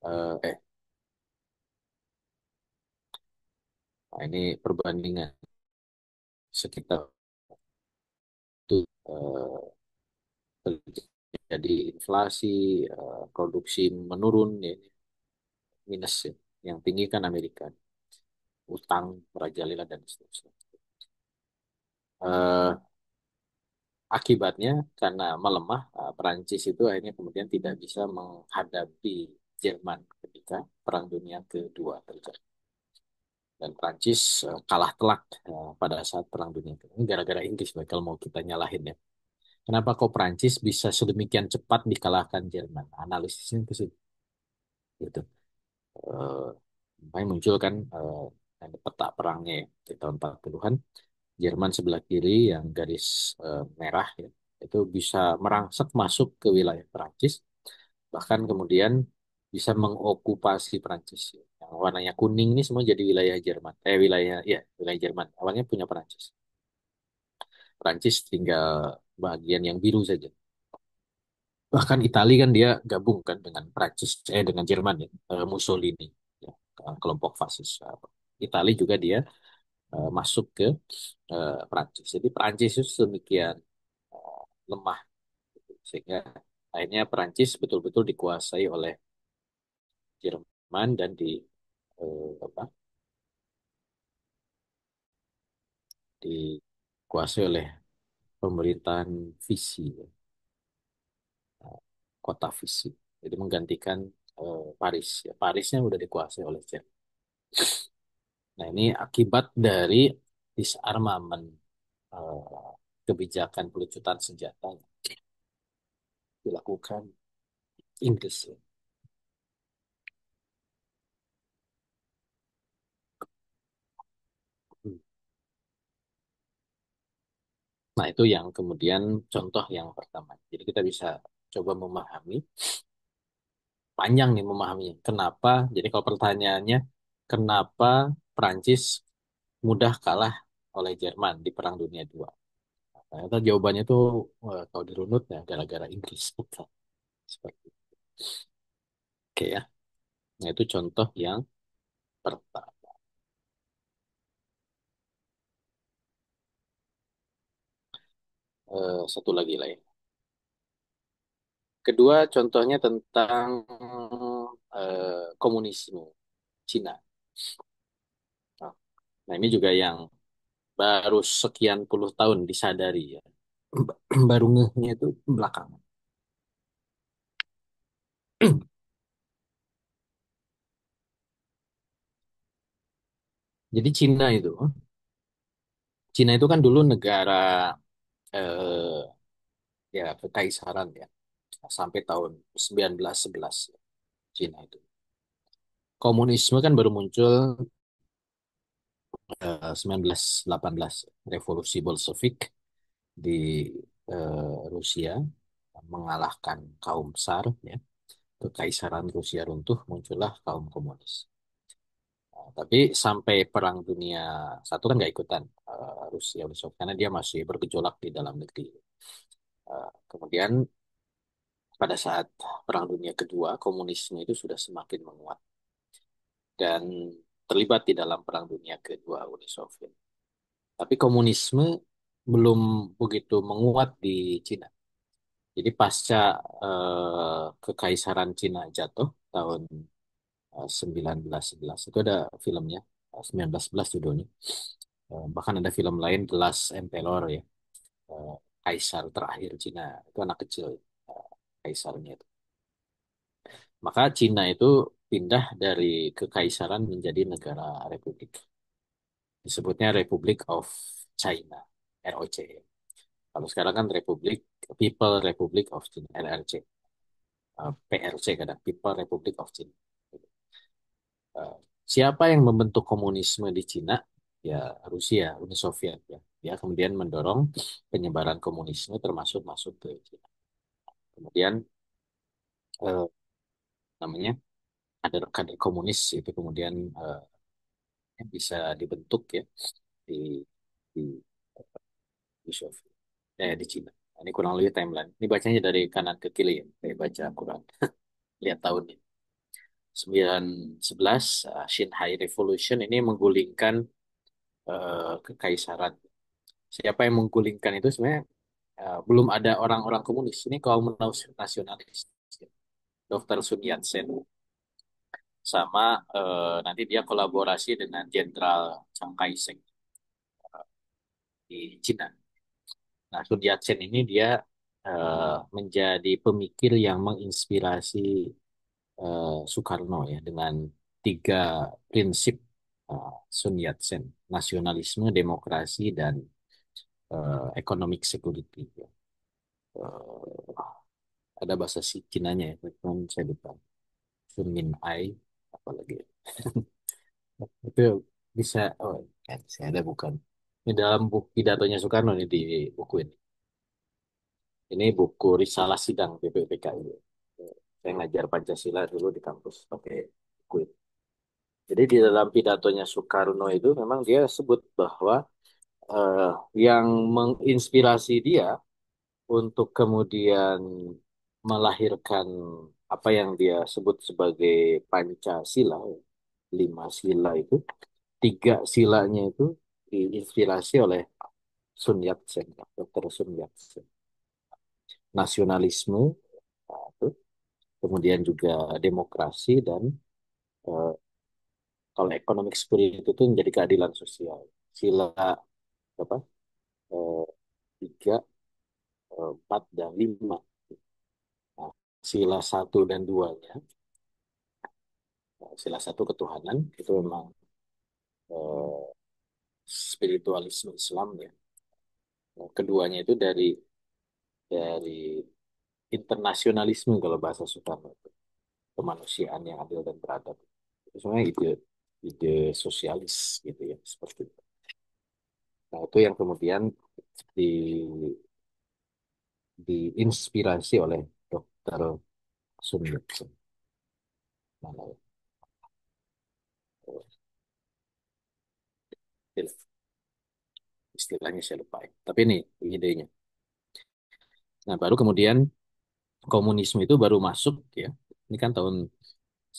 Eh, nah ini perbandingan sekitar itu terjadi inflasi, produksi menurun, ya, minus ya. Yang tinggi kan Amerika, utang merajalela dan seterusnya. Eh, Akibatnya karena melemah, Perancis itu akhirnya kemudian tidak bisa menghadapi Jerman ketika Perang Dunia Kedua terjadi. Dan Perancis kalah telak pada saat Perang Dunia Kedua. Ini gara-gara Inggris, Boy, kalau mau kita nyalahin ya. Kenapa kok Perancis bisa sedemikian cepat dikalahkan Jerman? Analisisnya ke situ. Gitu. Eh, Makanya muncul kan ada peta perangnya ya, di tahun 40-an. Jerman sebelah kiri yang garis merah ya, itu bisa merangsek masuk ke wilayah Perancis, bahkan kemudian bisa mengokupasi Perancis. Yang warnanya kuning ini semua jadi wilayah Jerman. Wilayah ya, wilayah Jerman. Awalnya punya Perancis. Perancis tinggal bagian yang biru saja. Bahkan Italia kan dia gabung kan dengan Perancis, dengan Jerman ya, Mussolini, ya, kelompok fasis. Italia juga dia masuk ke Perancis. Jadi Perancis itu sedemikian lemah sehingga akhirnya Perancis betul-betul dikuasai oleh Jerman dan apa dikuasai oleh pemerintahan Vichy, ya, kota Vichy. Jadi menggantikan Paris. Ya, Parisnya udah dikuasai oleh Jerman. Nah ini akibat dari disarmament, kebijakan pelucutan senjata yang dilakukan Inggris. Ya. Hmm. Nah itu yang kemudian contoh yang pertama. Jadi kita bisa coba memahami, panjang nih memahaminya. Kenapa? Jadi kalau pertanyaannya, kenapa Prancis mudah kalah oleh Jerman di Perang Dunia II? Nah, ternyata jawabannya tuh kalau dirunut ya gara-gara Inggris. Bukan. Seperti itu. Oke ya. Nah itu contoh yang pertama. Satu lagi lah ya. Kedua contohnya tentang komunisme Cina. Nah ini juga yang baru sekian puluh tahun disadari ya. Baru ngehnya itu belakangan. Jadi Cina itu kan dulu negara eh, ya kekaisaran ya sampai tahun 1911 ya, Cina itu. Komunisme kan baru muncul 1918, revolusi Bolshevik di Rusia mengalahkan kaum Tsar ya. Kekaisaran Rusia runtuh, muncullah kaum komunis. Nah, tapi sampai Perang Dunia Satu kan nggak ikutan Rusia Uni Soviet karena dia masih bergejolak di dalam negeri. Kemudian pada saat Perang Dunia Kedua, komunisme itu sudah semakin menguat dan terlibat di dalam Perang Dunia Kedua Uni Soviet. Tapi komunisme belum begitu menguat di Cina. Jadi pasca Kekaisaran Cina jatuh tahun 1911 itu ada filmnya, 1911 judulnya. Bahkan ada film lain The Last Emperor ya, eh, Kaisar terakhir Cina. Itu anak kecil kaisarnya itu. Maka Cina itu pindah dari kekaisaran menjadi negara republik. Disebutnya Republic of China, ROC. Kalau sekarang kan People Republic of China, RRC. PRC kadang, People Republic of China. Eh, Siapa yang membentuk komunisme di Cina? Ya Rusia, Uni Soviet ya. Ya kemudian mendorong penyebaran komunisme termasuk masuk ke Cina. Kemudian eh, namanya kader-kader komunis itu kemudian bisa dibentuk ya di di, di Soviet, di Cina. Ini kurang lebih timeline. Ini bacanya dari kanan ke kiri ya. Saya baca Quran. Lihat tahunnya. 911 Shanghai Revolution ini menggulingkan kekaisaran. Siapa yang menggulingkan itu sebenarnya belum ada orang-orang komunis. Ini kaum nasionalis. Dr. Sun Yat-sen sama nanti dia kolaborasi dengan Jenderal Chiang Kai-shek di Cina. Nah, Sun Yat-sen ini dia menjadi pemikir yang menginspirasi Soekarno ya dengan tiga prinsip Sun Yat-sen, nasionalisme, demokrasi, dan economic security. Ya. Ada bahasa si Cinanya ya, cuman saya lupa. Sun Min Ai, apalagi. Itu bisa, oh, saya ada bukan. Ini dalam buku pidatonya Soekarno nih di buku ini. Ini buku Risalah Sidang BPPKI. Saya ngajar Pancasila dulu di kampus pakai buku ini. Jadi di dalam pidatonya Soekarno itu memang dia sebut bahwa eh, yang menginspirasi dia untuk kemudian melahirkan apa yang dia sebut sebagai Pancasila, lima sila itu, tiga silanya itu diinspirasi oleh Sun Yat-sen, Dr. Sun Yat-sen. Nasionalisme, itu, kemudian juga demokrasi dan eh, kalau economic security itu menjadi keadilan sosial. Sila apa? Eh, tiga, empat dan lima. Nah, sila satu dan duanya, sila satu ketuhanan itu memang eh, spiritualisme Islam ya. Nah, keduanya itu dari internasionalisme kalau bahasa Soekarno itu kemanusiaan yang adil dan beradab. Itu sebenarnya ide sosialis gitu ya seperti itu. Nah itu yang kemudian di, diinspirasi oleh Dokter Sun Yat-sen. Mana ya? Istilahnya saya lupa ya. Tapi ini idenya. Nah baru kemudian komunisme itu baru masuk ya. Ini kan tahun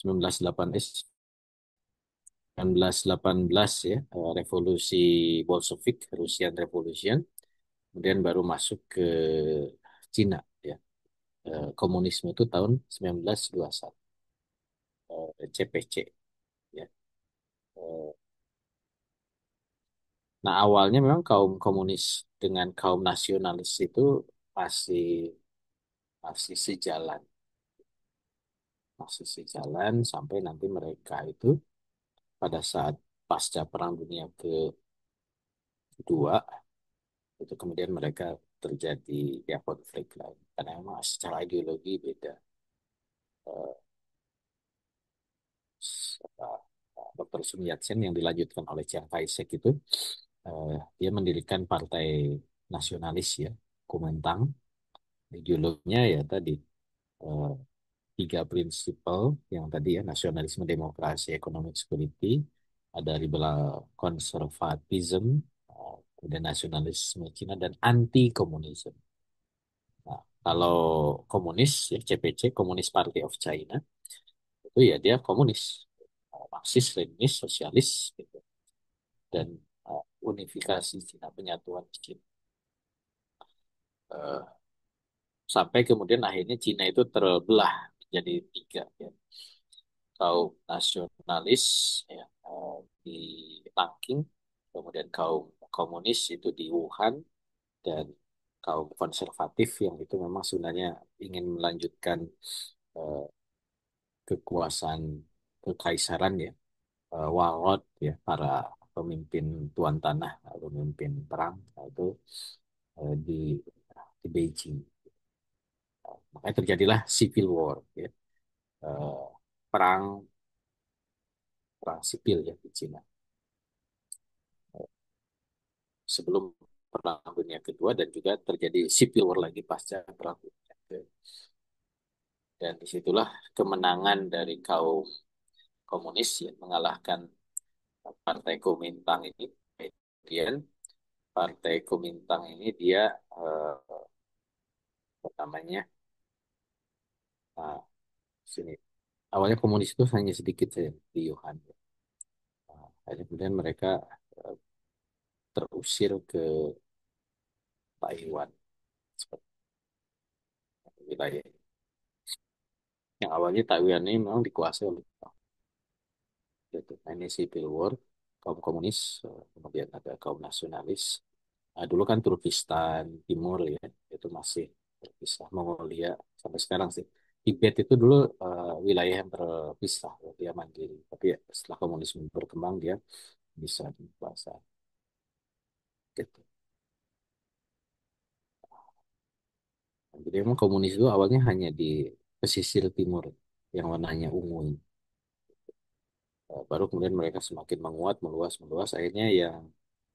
1918 ya, revolusi Bolshevik, Russian Revolution. Kemudian baru masuk ke Cina ya. Komunisme itu tahun 1921, CPC ya. Eh, Nah, awalnya memang kaum komunis dengan kaum nasionalis itu masih masih sejalan, masih sejalan sampai nanti mereka itu pada saat pasca Perang Dunia Kedua itu kemudian mereka terjadi ya konflik lain karena memang secara ideologi beda. Eh, Dr. Sun Yat-sen yang dilanjutkan oleh Chiang Kai-shek itu dia mendirikan partai nasionalis ya, Kuomintang. Ideologinya ya tadi eh, tiga prinsipal yang tadi ya nasionalisme, demokrasi, economic security, ada liberal konservatism, kemudian nasionalisme Cina dan anti komunisme. Nah, kalau komunis ya CPC, Communist Party of China itu ya dia komunis, Marxis, Leninis, sosialis gitu dan unifikasi Cina, penyatuan Cina. Eh, Sampai kemudian akhirnya Cina itu terbelah menjadi tiga ya. Kaum nasionalis ya, di Nanking, kemudian kaum komunis itu di Wuhan, dan kaum konservatif yang itu memang sebenarnya ingin melanjutkan eh, kekuasaan kekaisaran ya, warlord ya, para pemimpin tuan tanah, pemimpin perang, nah, itu di Beijing. Makanya terjadilah civil war ya. Eh, Perang perang sipil ya di Cina sebelum Perang Dunia Kedua dan juga terjadi civil war lagi pasca Perang Dunia Kedua. Dan disitulah kemenangan dari kaum komunis yang mengalahkan Partai Kuomintang ini. Kemudian Partai Kuomintang ini dia apa namanya nah, sini awalnya komunis itu hanya sedikit saja di Wuhan. Akhirnya kemudian mereka eh, terusir ke Taiwan seperti wilayah yang awalnya Taiwan ini memang dikuasai oleh Jepang. Gitu. Nah, ini civil war kaum komunis kemudian ada kaum nasionalis. Nah, dulu kan Turkistan Timur ya itu masih terpisah Mongolia sampai sekarang sih. Tibet itu dulu wilayah yang terpisah ya, dia mandiri. Tapi ya, setelah komunisme berkembang dia bisa dikuasai. Gitu. Jadi memang komunis itu awalnya hanya di pesisir timur yang warnanya ungu ini. Baru kemudian mereka semakin menguat, meluas, meluas. Akhirnya yang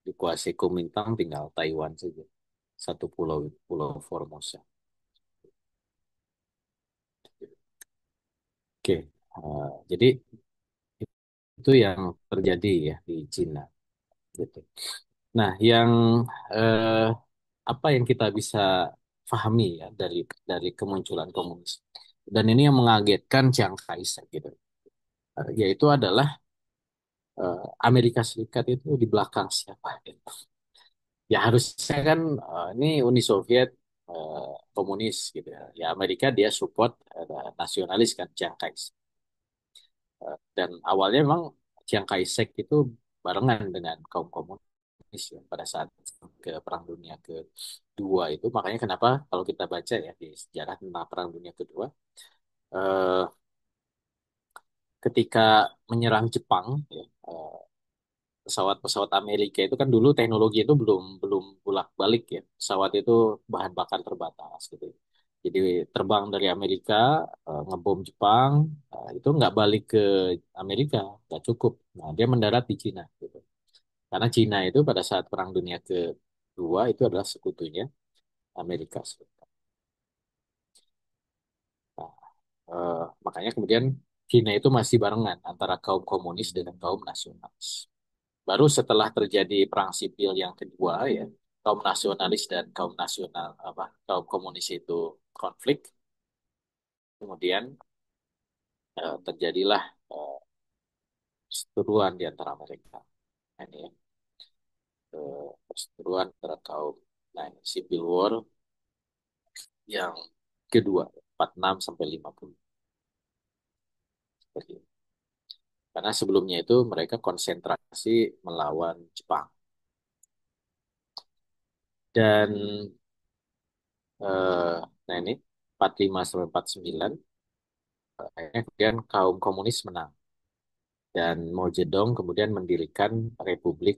dikuasai Kuomintang tinggal Taiwan saja. Satu pulau, Pulau Formosa. Oke, jadi itu yang terjadi ya di Cina. Gitu. Nah, yang eh, apa yang kita bisa pahami ya dari kemunculan komunis. Dan ini yang mengagetkan Chiang Kai-shek gitu. Yaitu adalah Amerika Serikat itu di belakang siapa gitu. Ya harusnya kan ini Uni Soviet eh, komunis gitu ya. Ya Amerika dia support nasionalis kan Chiang Kai-shek. Dan awalnya memang Chiang Kai-shek itu barengan dengan kaum komunis ya, pada saat ke Perang Dunia Kedua itu. Makanya kenapa kalau kita baca ya di sejarah tentang Perang Dunia Kedua, eh, ketika menyerang Jepang, ya, pesawat-pesawat Amerika itu kan dulu teknologi itu belum belum bolak-balik ya. Pesawat itu bahan bakar terbatas gitu. Jadi terbang dari Amerika, ngebom Jepang, itu nggak balik ke Amerika, nggak cukup. Nah, dia mendarat di Cina gitu. Karena Cina itu pada saat Perang Dunia Kedua itu adalah sekutunya Amerika Serikat. Nah, makanya kemudian Cina itu masih barengan antara kaum komunis dengan kaum nasionalis. Baru setelah terjadi perang sipil yang kedua ya, kaum nasionalis dan kaum nasional apa kaum komunis itu konflik, kemudian terjadilah eh, perseteruan di antara mereka. Nah, ini ya, perseteruan antara kaum nah ini, civil war yang kedua 46 sampai 50 seperti itu. Karena sebelumnya itu mereka konsentrasi melawan Jepang dan eh, nah ini 45 sampai 49 akhirnya kemudian kaum komunis menang. Dan Mao Zedong kemudian mendirikan Republik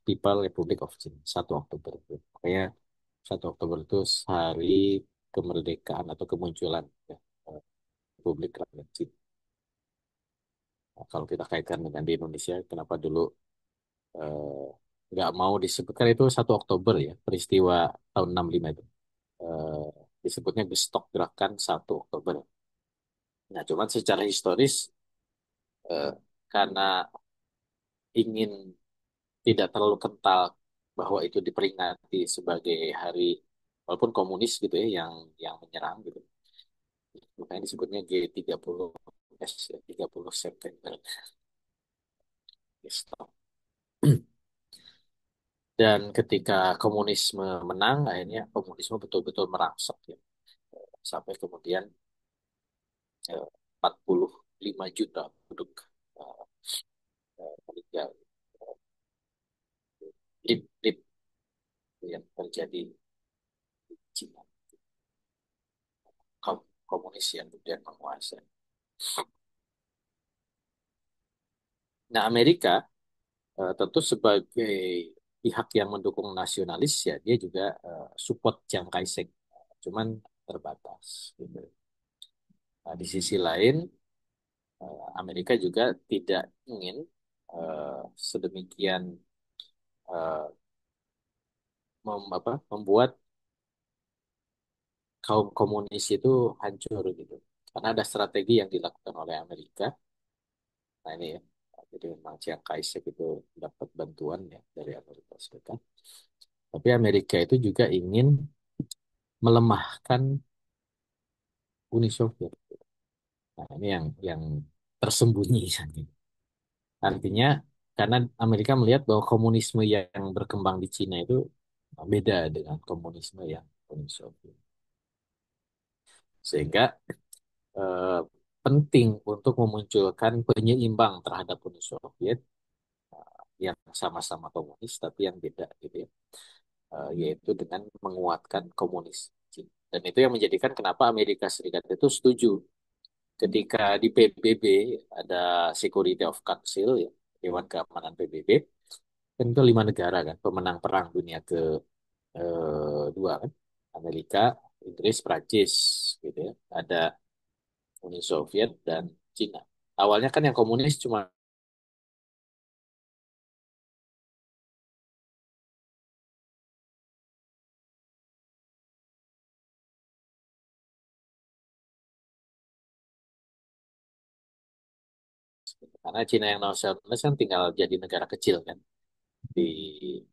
People Republic of China 1 Oktober itu. Makanya 1 Oktober itu hari kemerdekaan atau kemunculan ya, eh, Republik Rakyat Cina. Nah, kalau kita kaitkan dengan di Indonesia, kenapa dulu eh, nggak mau disebutkan itu 1 Oktober ya peristiwa tahun 65 itu. Eh, disebutnya Gestok Gerakan 1 Oktober. Nah, cuman secara historis eh, karena ingin tidak terlalu kental bahwa itu diperingati sebagai hari walaupun komunis gitu ya yang menyerang gitu. Makanya disebutnya G30 S ya, 30 September. Stop. Dan ketika komunisme menang, akhirnya komunisme betul-betul merangsek ya. Sampai kemudian 45 juta penduduk eh, meninggal. Lip yang terjadi di Cina. Komunis yang kemudian menguasai. Nah, Amerika tentu sebagai pihak yang mendukung nasionalis ya dia juga support Chiang Kai-shek, cuman terbatas. Gitu. Nah, di sisi lain Amerika juga tidak ingin sedemikian eh, membuat kaum komunis itu hancur gitu. Karena ada strategi yang dilakukan oleh Amerika. Nah ini ya, jadi memang Chiang Kai-shek itu dapat bantuan ya dari Amerika Serikat. Tapi Amerika itu juga ingin melemahkan Uni Soviet. Nah ini yang tersembunyi. Artinya karena Amerika melihat bahwa komunisme yang berkembang di Cina itu beda dengan komunisme yang Uni Soviet. Sehingga eh, penting untuk memunculkan penyeimbang terhadap Uni Soviet yang sama-sama komunis tapi yang beda gitu ya. Yaitu dengan menguatkan komunis. Dan itu yang menjadikan kenapa Amerika Serikat itu setuju ketika di PBB ada Security of Council ya, Dewan Keamanan PBB kan itu 5 negara kan pemenang Perang Dunia kedua kan Amerika, Inggris, Prancis gitu ya. Ada Uni Soviet dan Cina. Awalnya kan yang komunis cuma karena Cina yang nasionalis kan tinggal jadi negara kecil kan di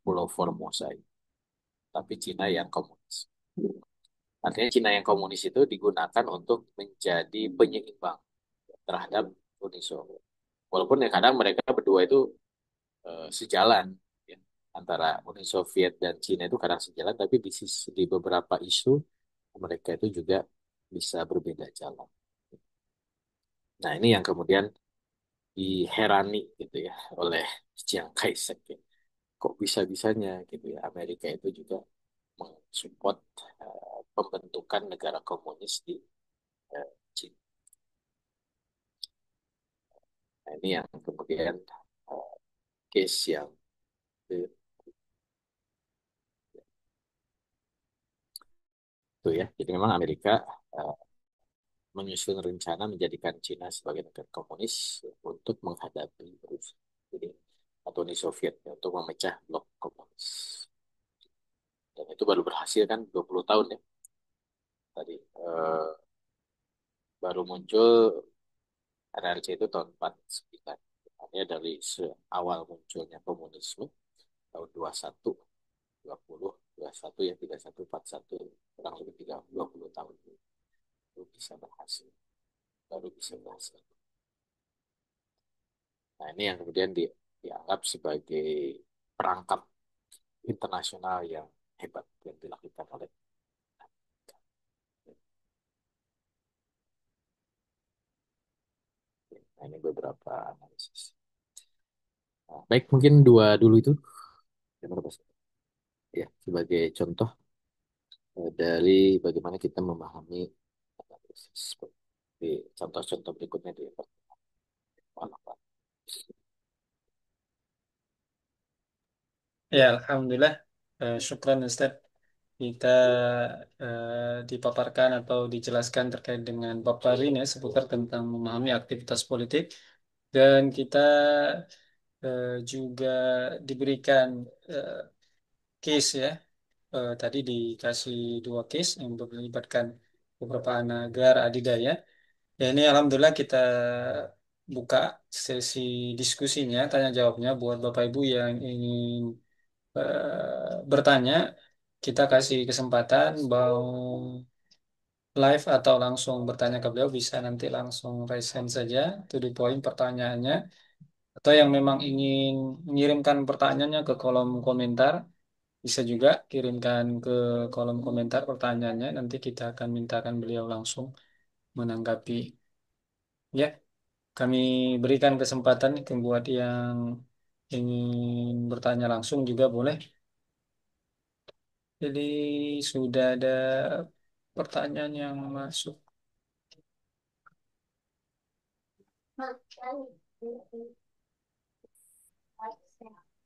Pulau Formosa itu. Tapi Cina yang komunis. Artinya Cina yang komunis itu digunakan untuk menjadi penyeimbang terhadap Uni Soviet. Walaupun ya kadang mereka berdua itu sejalan ya. Antara Uni Soviet dan Cina itu kadang sejalan, tapi di beberapa isu mereka itu juga bisa berbeda jalan. Nah ini yang kemudian diherani gitu ya oleh Chiang Kai-shek ya. Kok bisa-bisanya gitu ya Amerika itu juga mensupport pembentukan negara komunis di Cina. Nah, ini yang kemudian eh, case yang eh, itu ya. Jadi memang Amerika eh, menyusun rencana menjadikan Cina sebagai negara komunis untuk menghadapi Rusia. Jadi atau Uni Soviet ya, untuk memecah blok komunis. Dan itu baru berhasil kan 20 tahun ya tadi. Baru muncul RRC itu tahun 49. Artinya dari awal munculnya komunisme tahun 21, 20, 21 ya 31, 41 kurang lebih 20 tahun itu bisa berhasil. Baru bisa berhasil. Nah ini yang kemudian dianggap sebagai perangkap internasional yang hebat yang dilakukan oleh Amerika. Nah ini beberapa analisis. Nah, baik mungkin dua dulu itu. Gimana, Mas? Ya, sebagai contoh dari bagaimana kita memahami analisis. Di contoh-contoh berikutnya di pertemuan apa. Ya, Alhamdulillah. Syukran Ustaz. Kita dipaparkan atau dijelaskan terkait dengan bab baru ini ya, seputar tentang memahami aktivitas politik. Dan kita juga diberikan eh, case ya. Tadi dikasih dua case yang melibatkan beberapa negara adidaya. Ya ini Alhamdulillah kita buka sesi diskusinya, tanya jawabnya buat Bapak Ibu yang ingin bertanya. Kita kasih kesempatan mau live atau langsung bertanya ke beliau bisa nanti langsung raise hand saja to the point pertanyaannya atau yang memang ingin mengirimkan pertanyaannya ke kolom komentar bisa juga kirimkan ke kolom komentar pertanyaannya nanti kita akan mintakan beliau langsung menanggapi ya kami berikan kesempatan ke buat yang ingin bertanya langsung juga boleh jadi sudah ada pertanyaan yang masuk.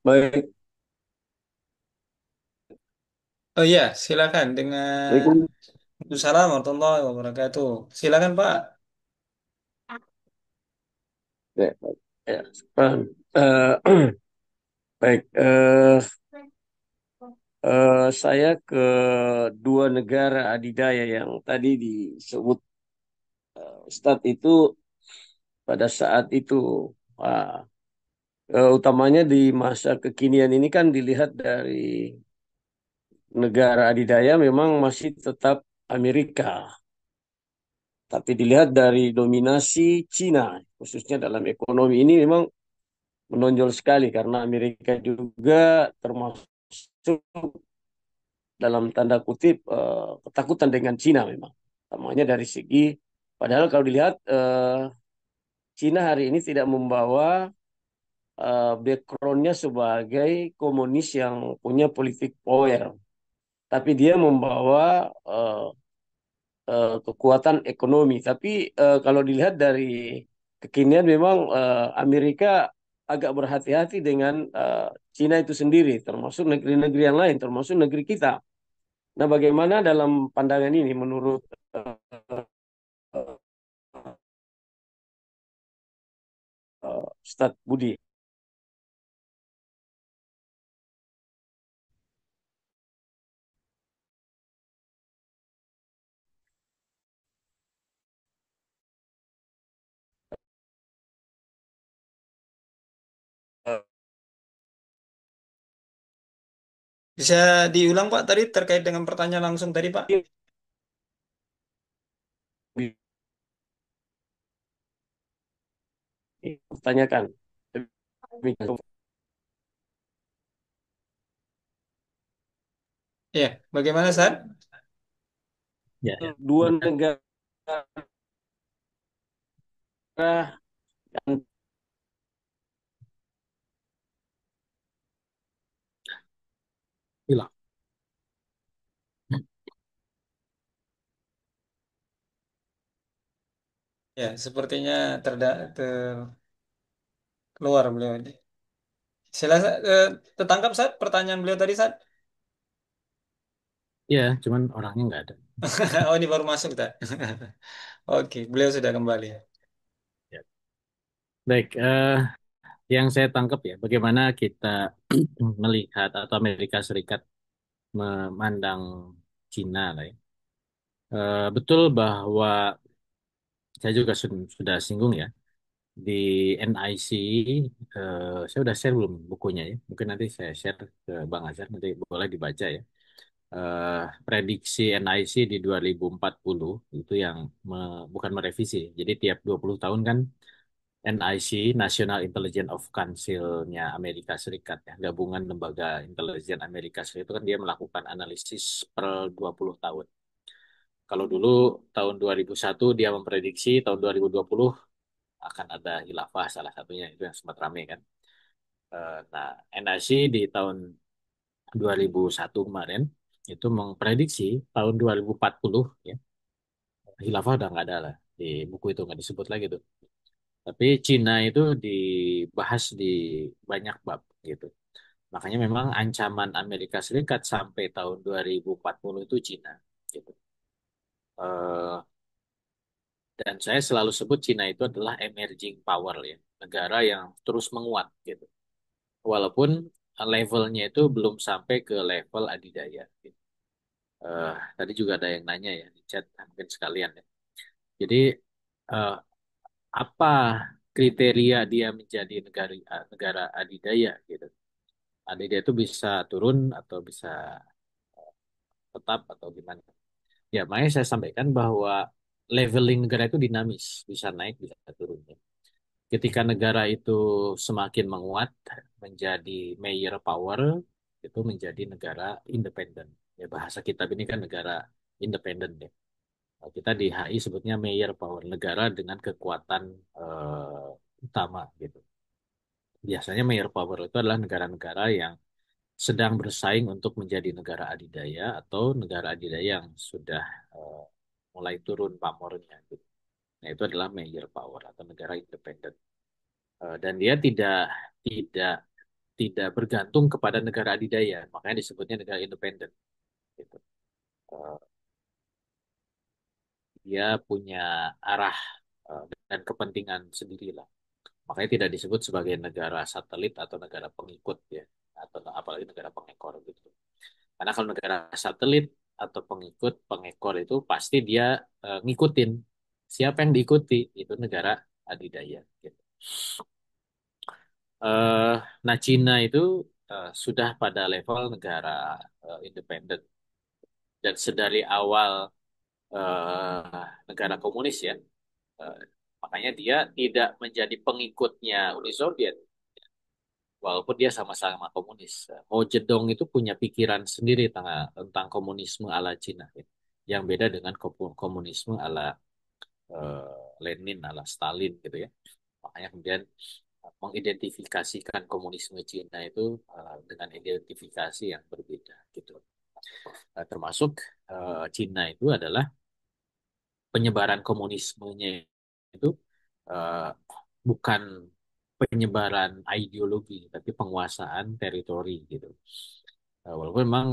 Baik, Oh iya, silakan dengan Assalamualaikum. Waalaikumsalam warahmatullahi wabarakatuh. Silakan Pak. Ya, ya. Baik, saya ke dua negara adidaya yang tadi disebut Ustadz itu pada saat itu, wah, utamanya di masa kekinian ini kan dilihat dari negara adidaya memang masih tetap Amerika, tapi dilihat dari dominasi Cina, khususnya dalam ekonomi ini memang menonjol sekali karena Amerika juga termasuk dalam tanda kutip ketakutan dengan Cina memang. Namanya dari segi, padahal kalau dilihat Cina hari ini tidak membawa backgroundnya sebagai komunis yang punya politik power, tapi dia membawa eh, kekuatan ekonomi. Tapi kalau dilihat dari kekinian memang Amerika agak berhati-hati dengan Cina itu sendiri, termasuk negeri-negeri yang lain, termasuk negeri kita. Nah, bagaimana dalam pandangan ini menurut Ustadz Budi? Eh, Bisa diulang Pak tadi terkait dengan pertanyaan langsung tadi Pak? Tanyakan. Iya, bagaimana San? Ya, ya. Dua Benar. negara yang Hilang. Ya, sepertinya terkeluar beliau ini. Silakan tertangkap saat pertanyaan beliau tadi saat. Ya, cuman orangnya nggak ada. Oh ini baru masuk tak? Oke, beliau sudah kembali. Ya. Baik, yang saya tangkap ya, bagaimana kita melihat atau Amerika Serikat memandang Cina lah ya. Betul bahwa saya juga sudah singgung ya di NIC, saya udah share belum bukunya ya. Mungkin nanti saya share ke Bang Azhar, nanti boleh dibaca ya. eh, Prediksi NIC di 2040 itu yang bukan merevisi. Jadi tiap 20 tahun kan NIC, National Intelligence of Council-nya Amerika Serikat ya, gabungan lembaga intelijen Amerika Serikat itu kan dia melakukan analisis per 20 tahun. Kalau dulu tahun 2001 dia memprediksi tahun 2020 akan ada khilafah salah satunya itu yang sempat ramai kan. Nah, NIC di tahun 2001 kemarin itu memprediksi tahun 2040 ya khilafah udah nggak ada lah di buku itu nggak disebut lagi tuh. Tapi Cina itu dibahas di banyak bab gitu. Makanya memang ancaman Amerika Serikat sampai tahun 2040 itu Cina gitu. Eh, dan saya selalu sebut Cina itu adalah emerging power ya, negara yang terus menguat gitu. Walaupun levelnya itu belum sampai ke level adidaya. Gitu. Tadi juga ada yang nanya ya di chat, mungkin sekalian ya. Jadi eh, apa kriteria dia menjadi negara adidaya gitu? Adidaya itu bisa turun atau bisa tetap atau gimana? Ya, makanya saya sampaikan bahwa leveling negara itu dinamis, bisa naik, bisa turun. Ya. Ketika negara itu semakin menguat menjadi major power, itu menjadi negara independen. Ya, bahasa kita ini kan negara independen ya. Kita di HI sebutnya major power, negara dengan kekuatan utama gitu. Biasanya major power itu adalah negara-negara yang sedang bersaing untuk menjadi negara adidaya atau negara adidaya yang sudah eh, mulai turun pamornya gitu. Nah, itu adalah major power atau negara independen. Dan dia tidak tidak bergantung kepada negara adidaya, makanya disebutnya negara independen gitu. Eh, Dia punya arah dan kepentingan sendirilah. Makanya tidak disebut sebagai negara satelit atau negara pengikut ya, atau apalagi negara pengekor gitu. Karena kalau negara satelit atau pengikut, pengekor itu pasti dia ngikutin siapa yang diikuti itu negara adidaya. Gitu. Eh, nah, Cina itu sudah pada level negara independen dan sedari awal negara komunis ya, eh, makanya dia tidak menjadi pengikutnya Uni Soviet. Walaupun dia sama-sama komunis. Mao Zedong itu punya pikiran sendiri tentang komunisme ala Cina, ya. Yang beda dengan komunisme ala Lenin, ala Stalin gitu ya. Makanya kemudian mengidentifikasikan komunisme Cina itu dengan identifikasi yang berbeda gitu. Termasuk Cina itu adalah penyebaran komunismenya itu eh, bukan penyebaran ideologi, tapi penguasaan teritori gitu. Walaupun memang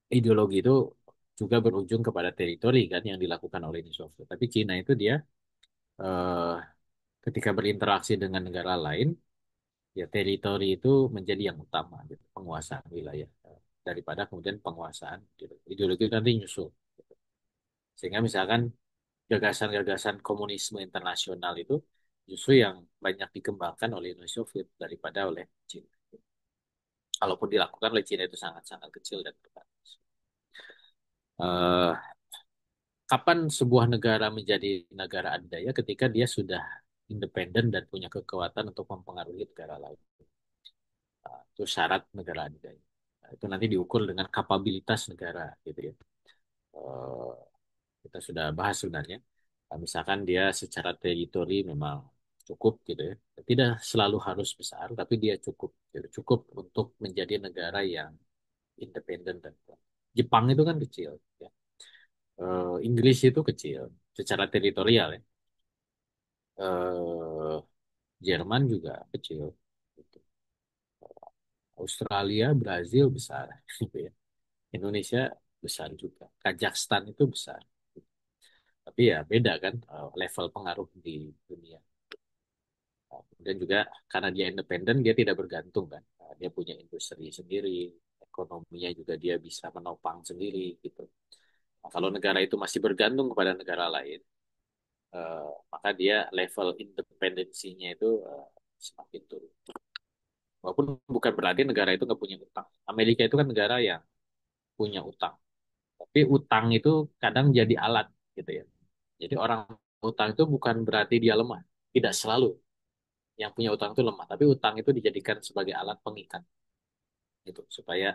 ideologi itu juga berujung kepada teritori kan yang dilakukan oleh Uni Soviet. Tapi Cina itu dia eh, ketika berinteraksi dengan negara lain, ya teritori itu menjadi yang utama gitu, penguasaan wilayah daripada kemudian penguasaan ideologi. Ideologi nanti nyusul. Sehingga misalkan gagasan-gagasan komunisme internasional itu justru yang banyak dikembangkan oleh Uni Soviet daripada oleh Cina. Kalaupun dilakukan oleh Cina itu sangat-sangat kecil dan terbatas. Eh, Kapan sebuah negara menjadi negara adidaya ketika dia sudah independen dan punya kekuatan untuk mempengaruhi negara lain. Itu syarat negara adidaya. Itu nanti diukur dengan kapabilitas negara, gitu ya. Eh, kita sudah bahas sebenarnya. Misalkan dia secara teritori memang cukup, gitu ya. Tidak selalu harus besar, tapi dia cukup, gitu. Cukup untuk menjadi negara yang independen dan kuat. Jepang itu kan kecil, ya. Inggris itu kecil secara teritorial ya. eh, Jerman juga kecil. Gitu. Australia, Brazil besar, gitu ya. Indonesia besar juga. Kazakhstan itu besar. Tapi ya beda kan level pengaruh di dunia. Kemudian juga karena dia independen, dia tidak bergantung kan. Dia punya industri sendiri, ekonominya juga dia bisa menopang sendiri gitu. Nah, kalau negara itu masih bergantung kepada negara lain, maka dia level independensinya itu semakin turun. Walaupun bukan berarti negara itu nggak punya utang. Amerika itu kan negara yang punya utang. Tapi utang itu kadang jadi alat gitu ya. Jadi orang utang itu bukan berarti dia lemah. Tidak selalu yang punya utang itu lemah. Tapi utang itu dijadikan sebagai alat pengikat gitu. Supaya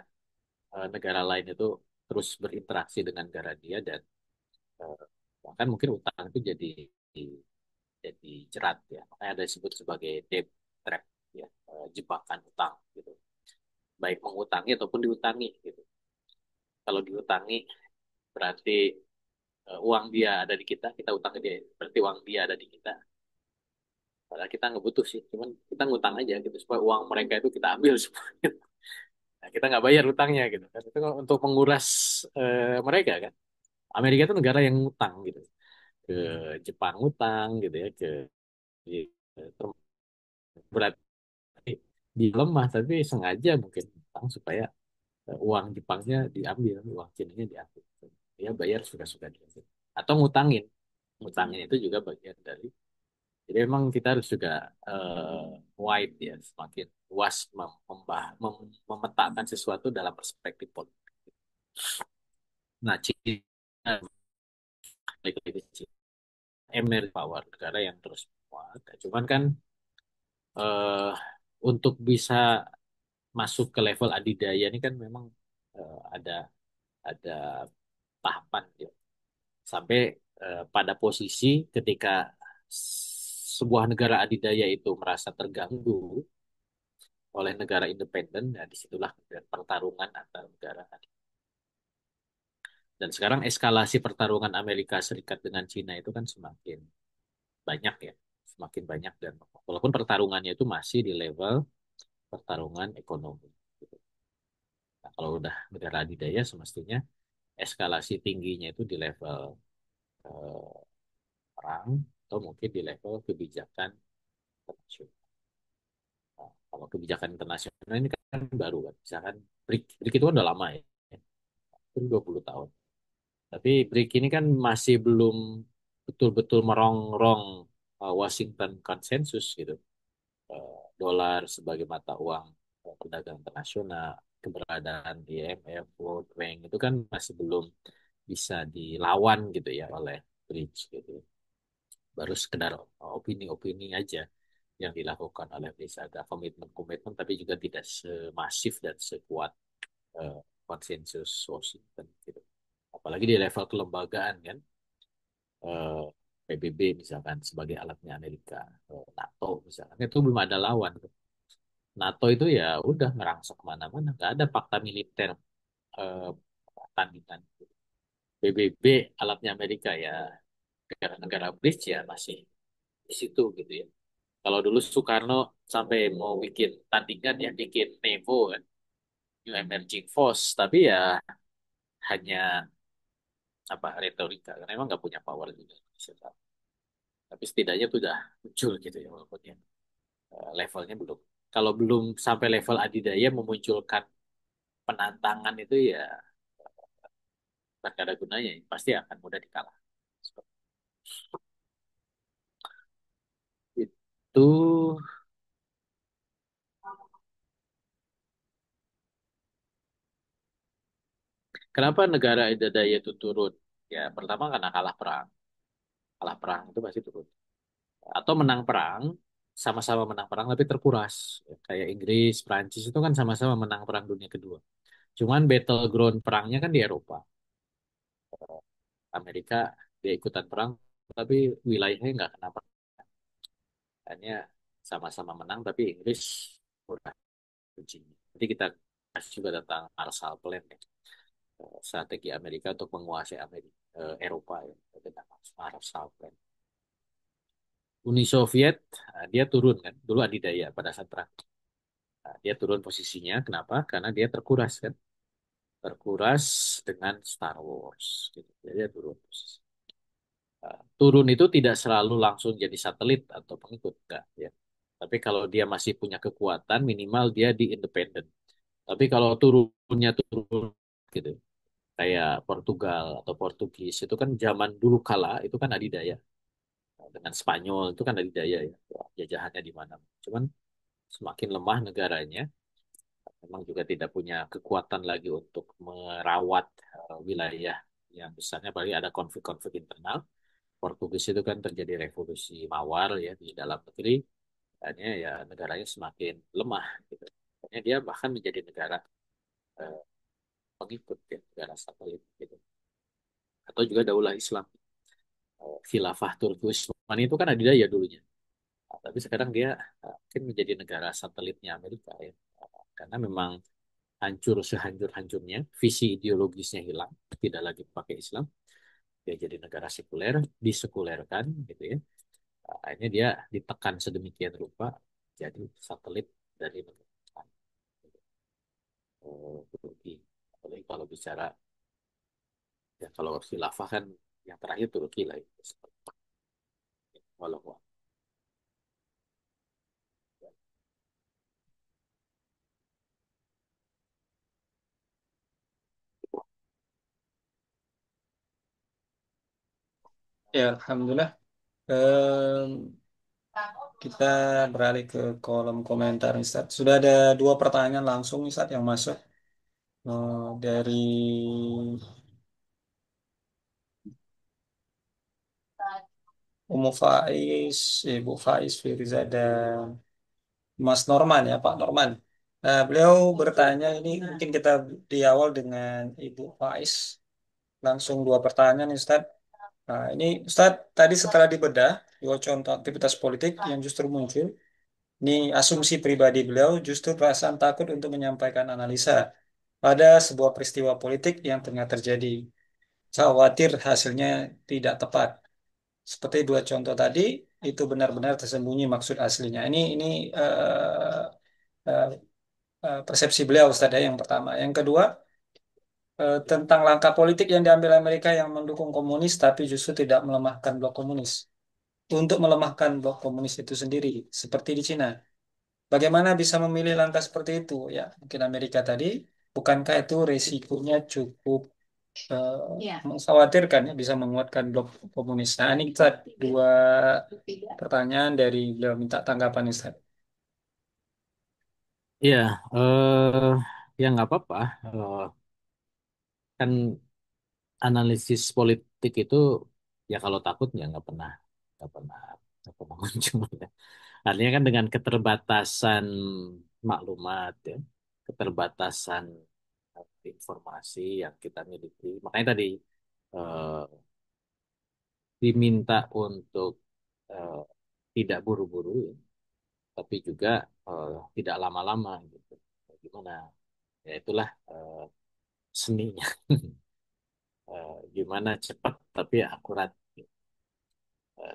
negara lain itu terus berinteraksi dengan negara dia dan eh, bahkan mungkin utang itu jadi jerat ya. Makanya ada disebut sebagai debt trap ya, jebakan utang gitu. Baik mengutangi ataupun diutangi gitu. Kalau diutangi berarti uang dia ada di kita, kita utang ke dia. Berarti uang dia ada di kita. Padahal kita nggak butuh sih, cuman kita ngutang aja gitu supaya uang mereka itu kita ambil semua. Nah, kita nggak bayar utangnya gitu kan. Itu kan untuk menguras mereka kan. Amerika itu negara yang ngutang gitu. Ke Jepang ngutang gitu ya, berarti dia lemah tapi sengaja mungkin ngutang supaya uang Jepangnya diambil, uang Cina diambil. Dia bayar suka-suka dia. Atau ngutangin. Ngutangin itu juga bagian dari. Jadi memang kita harus juga wide ya, semakin luas memetakan sesuatu dalam perspektif politik. Nah, Cina, lagi Cina, emerging power, negara yang terus menguat. Cuman kan eh, untuk bisa masuk ke level adidaya ini kan memang ada tahapan ya. Sampai pada posisi ketika sebuah negara adidaya itu merasa terganggu oleh negara independen, ya disitulah pertarungan antar negara. Dan sekarang eskalasi pertarungan Amerika Serikat dengan Cina itu kan semakin banyak ya, semakin banyak dan walaupun pertarungannya itu masih di level pertarungan ekonomi. Gitu. Nah, kalau udah negara adidaya semestinya eskalasi tingginya itu di level perang atau mungkin di level kebijakan internasional. Kalau kebijakan internasional ini kan baru kan, misalkan BRIC itu kan udah lama ya, itu 20 tahun. Tapi BRIC ini kan masih belum betul-betul merongrong Washington konsensus gitu. Dolar sebagai mata uang perdagangan internasional, keberadaan IMF, World Bank itu kan masih belum bisa dilawan gitu ya oleh BRICS gitu. Baru sekedar opini-opini aja yang dilakukan oleh BRICS, ada komitmen-komitmen tapi juga tidak semasif dan sekuat konsensus Washington gitu. Apalagi di level kelembagaan kan, eh, PBB misalkan sebagai alatnya Amerika, NATO misalkan itu belum ada lawan. NATO itu ya udah merangsek kemana-mana, nggak ada fakta militer eh, tandingan. PBB alatnya Amerika ya, negara-negara BRICS ya masih di situ gitu ya. Kalau dulu Soekarno sampai mau bikin tandingan ya, bikin NEVO kan, New Emerging Force, tapi ya hanya apa retorika, karena emang nggak punya power juga. Tapi setidaknya itu udah muncul gitu ya, walaupun ya levelnya belum. Kalau belum sampai level adidaya memunculkan penantangan itu ya tak ada gunanya, pasti akan mudah dikalah. Seperti itu. Kenapa negara adidaya itu turun? Ya pertama karena kalah perang itu pasti turun. Atau menang perang, sama-sama menang perang tapi terkuras. Ya, kayak Inggris, Prancis itu kan sama-sama menang perang dunia kedua. Cuman battleground perangnya kan di Eropa. Amerika dia ikutan perang tapi wilayahnya nggak kena perang. Hanya sama-sama menang tapi Inggris udah kuncinya. Nanti kita kasih juga tentang Marshall Plan ya. Strategi Amerika untuk menguasai Eropa ya dengan Marshall Plan. Uni Soviet dia turun kan dulu adidaya pada saat perang. Nah, dia turun posisinya kenapa? Karena dia terkuras kan. Terkuras dengan Star Wars gitu. Jadi dia turun posisi. Turun itu tidak selalu langsung jadi satelit atau pengikut enggak ya. Tapi kalau dia masih punya kekuatan minimal dia di independen. Tapi kalau turunnya turun gitu kayak Portugal atau Portugis itu kan zaman dulu kala itu kan adidaya. Dengan Spanyol itu kan adidaya ya. Jajahannya di mana. Cuman semakin lemah negaranya memang juga tidak punya kekuatan lagi untuk merawat wilayah yang besarnya apalagi ada konflik-konflik internal. Portugis itu kan terjadi revolusi Mawar ya di dalam negeri, akhirnya ya negaranya semakin lemah gitu. Akhirnya dia bahkan menjadi negara eh, pengikut ya, negara satelit gitu. Atau juga Daulah Islam, Khilafah Turki Utsmani itu kan adidaya dulunya. Nah, tapi sekarang dia mungkin menjadi negara satelitnya Amerika ya. Karena memang hancur sehancur-hancurnya, visi ideologisnya hilang, tidak lagi pakai Islam, dia jadi negara sekuler, disekulerkan gitu ya. Akhirnya dia ditekan sedemikian rupa jadi satelit dari negara Turki. Apalagi kalau bicara ya kalau khilafah kan yang terakhir Turki lah itu. Walau Ya, Alhamdulillah. Em, kita beralih ke kolom komentar, Ustaz. Sudah ada dua pertanyaan langsung, Ustaz, yang masuk dari Umu Faiz, Ibu Faiz Firiza, dan Mas Norman ya, Pak Norman. Nah, beliau bertanya ini mungkin kita di awal dengan Ibu Faiz. Langsung dua pertanyaan, Ustaz. Nah, ini Ustaz tadi setelah dibedah dua contoh aktivitas politik yang justru muncul. Ini asumsi pribadi beliau justru perasaan takut untuk menyampaikan analisa pada sebuah peristiwa politik yang tengah terjadi. Khawatir hasilnya tidak tepat. Seperti dua contoh tadi, itu benar-benar tersembunyi maksud aslinya. Ini eh, eh, persepsi beliau, Ustaz, ya, yang pertama. Yang kedua, tentang langkah politik yang diambil Amerika yang mendukung komunis, tapi justru tidak melemahkan blok komunis. Untuk melemahkan blok komunis itu sendiri, seperti di Cina. Bagaimana bisa memilih langkah seperti itu? Ya, mungkin Amerika tadi, bukankah itu resikonya cukup mengkhawatirkan ya, bisa menguatkan blok komunis. Nah, ini kita dua pertanyaan dari beliau minta tanggapan Ustaz. Iya, eh ya nggak apa-apa. Kan analisis politik itu ya kalau takut ya nggak pernah nggak pernah muncul ya. Artinya kan dengan keterbatasan maklumat ya, keterbatasan informasi yang kita miliki, makanya tadi eh, diminta untuk eh, tidak buru-buru ya, tapi juga tidak lama-lama gitu. Gimana? Ya itulah seninya. Gimana cepat tapi akurat.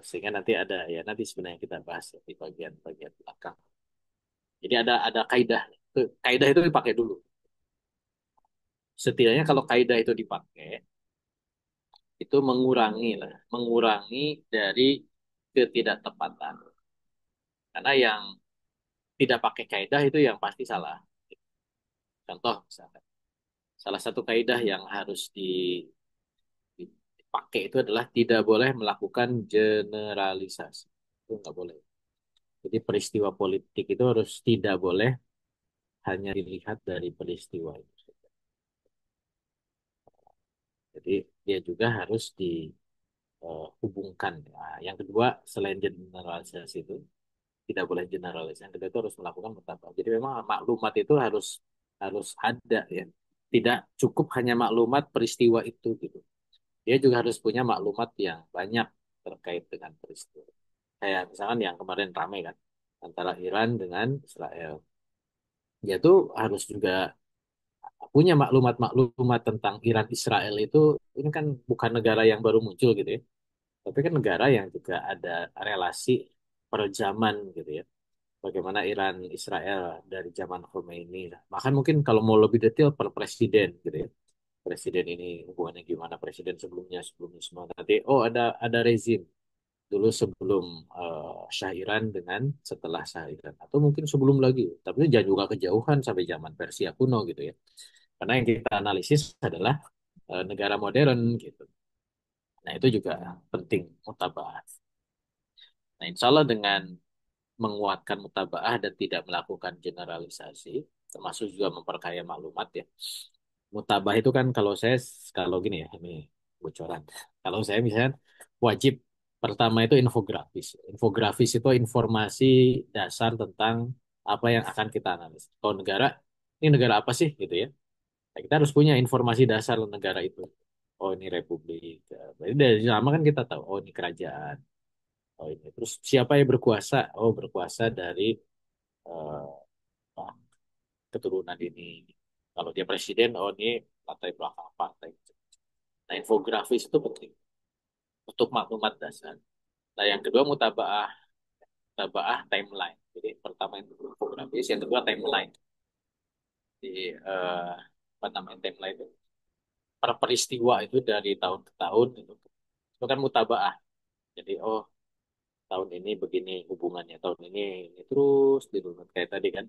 Sehingga nanti ada ya nanti sebenarnya kita bahas ya, di bagian-bagian belakang. Jadi ada kaidah. Kaidah itu dipakai dulu. Setidaknya kalau kaidah itu dipakai, itu mengurangi dari ketidaktepatan. Karena yang tidak pakai kaidah itu yang pasti salah. Contoh misalkan, salah satu kaidah yang harus dipakai itu adalah tidak boleh melakukan generalisasi. Itu nggak boleh. Jadi peristiwa politik itu harus tidak boleh hanya dilihat dari peristiwa itu saja. Jadi dia juga harus dihubungkan. Nah, yang kedua, selain generalisasi itu, tidak boleh generalis. Yang kedua itu harus melakukan mutabak. Jadi memang maklumat itu harus harus ada ya. Tidak cukup hanya maklumat peristiwa itu gitu. Dia juga harus punya maklumat yang banyak terkait dengan peristiwa. Kayak misalkan yang kemarin ramai kan antara Iran dengan Israel. Dia tuh harus juga punya maklumat-maklumat tentang Iran Israel itu ini kan bukan negara yang baru muncul gitu ya. Tapi kan negara yang juga ada relasi per zaman gitu ya. Bagaimana Iran Israel dari zaman Khomeini lah. Bahkan mungkin kalau mau lebih detail per presiden gitu ya. Presiden ini hubungannya gimana presiden sebelumnya semua nanti oh ada rezim dulu sebelum Shah Iran dengan setelah Shah Iran atau mungkin sebelum lagi tapi jangan juga kejauhan sampai zaman Persia kuno gitu ya karena yang kita analisis adalah negara modern gitu nah itu juga penting mutabah nah insya Allah dengan menguatkan mutabaah dan tidak melakukan generalisasi, termasuk juga memperkaya maklumat ya. Mutabah itu kan kalau gini ya, ini bocoran. Kalau saya misalnya wajib pertama itu infografis. Infografis itu informasi dasar tentang apa yang akan kita analis. Kalau negara, ini negara apa sih gitu ya. Nah, kita harus punya informasi dasar negara itu. Oh ini republik. Jadi dari lama kan kita tahu, oh ini kerajaan. Oh ini. Terus siapa yang berkuasa? Oh berkuasa dari eh, apa, keturunan ini. Kalau dia presiden, oh ini latar belakang partai. Nah, infografis itu penting untuk maklumat dasar. Nah, yang kedua mutabaah timeline. Jadi pertama itu infografis, yang kedua timeline. Di apa namanya timeline itu per peristiwa itu dari tahun ke tahun itu kan mutabaah. Jadi oh tahun ini begini hubungannya, tahun ini terus dirunut kayak tadi kan.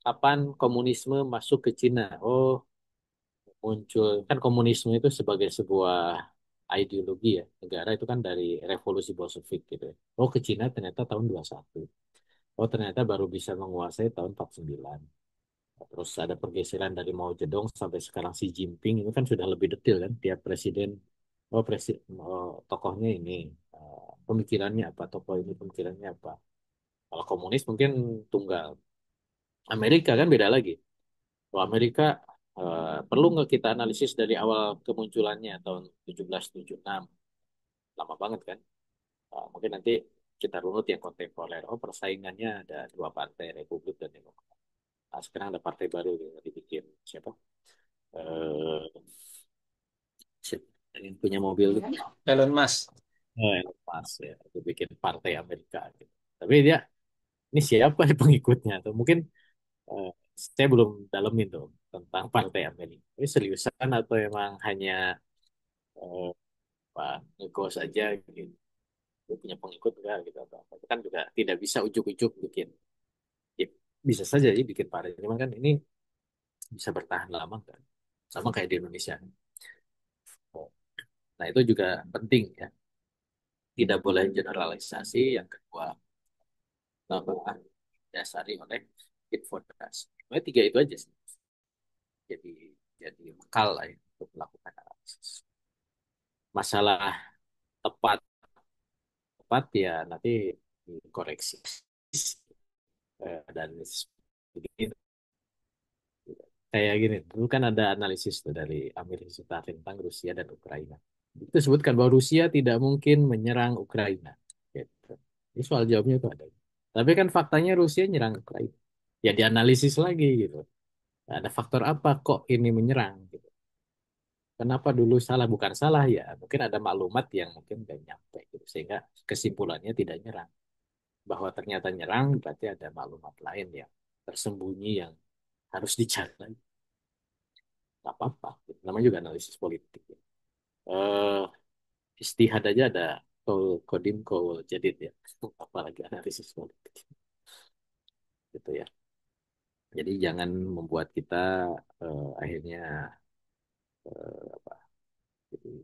Kapan komunisme masuk ke Cina? Oh muncul kan komunisme itu sebagai sebuah ideologi ya negara itu kan dari revolusi Bolshevik gitu ya. Oh ke Cina ternyata tahun 21. Oh ternyata baru bisa menguasai tahun 49. Terus ada pergeseran dari Mao Zedong sampai sekarang Xi Jinping itu kan sudah lebih detail kan tiap presiden tokohnya ini pemikirannya apa tokoh ini pemikirannya apa. Kalau komunis mungkin tunggal. Amerika kan beda lagi. Kalau Amerika perlu nggak kita analisis dari awal kemunculannya tahun 1776 lama banget kan. Mungkin nanti kita runut yang kontemporer. Oh persaingannya ada dua partai Republik dan Demokrat. Nah, sekarang ada partai baru yang dibikin siapa? Eh, yang punya mobil itu. Elon Musk. Elon Musk ya, itu bikin partai Amerika gitu. Tapi dia ini siapa nih pengikutnya? Atau mungkin eh, saya belum dalemin tuh tentang partai Amerika. Ini seriusan atau emang hanya eh, apa ngekos aja gitu. Dia punya pengikut enggak gitu atau apa. Itu kan juga tidak bisa ujuk-ujuk bikin bisa saja ya bikin parit. Cuman kan ini bisa bertahan lama kan. Sama kayak di Indonesia. Nah, itu juga penting ya. Tidak boleh generalisasi. Yang kedua, bahwa dasari oleh informasi. Nah, tiga itu aja sih. Jadi jadi bekal lah ya untuk melakukan analisis. Masalah tepat tepat ya nanti dikoreksi dan begini. Kayak gini, dulu kan ada analisis tuh dari Amerika Serikat tentang Rusia dan Ukraina. Itu sebutkan bahwa Rusia tidak mungkin menyerang Ukraina. Gitu. Ini soal jawabnya itu ada. Tapi kan faktanya Rusia nyerang Ukraina. Ya dianalisis lagi gitu. Ada faktor apa kok ini menyerang? Gitu. Kenapa dulu salah? Bukan salah ya. Mungkin ada maklumat yang mungkin nggak nyampe gitu. Sehingga kesimpulannya tidak nyerang. Bahwa ternyata nyerang berarti ada maklumat lain yang tersembunyi yang harus dicari lagi. Nggak apa-apa. Namanya juga analisis politik. Ya. Eh, istihad aja ada kodim kol jadid ya. Apalagi analisis politik. Gitu ya. Jadi jangan membuat kita akhirnya apa?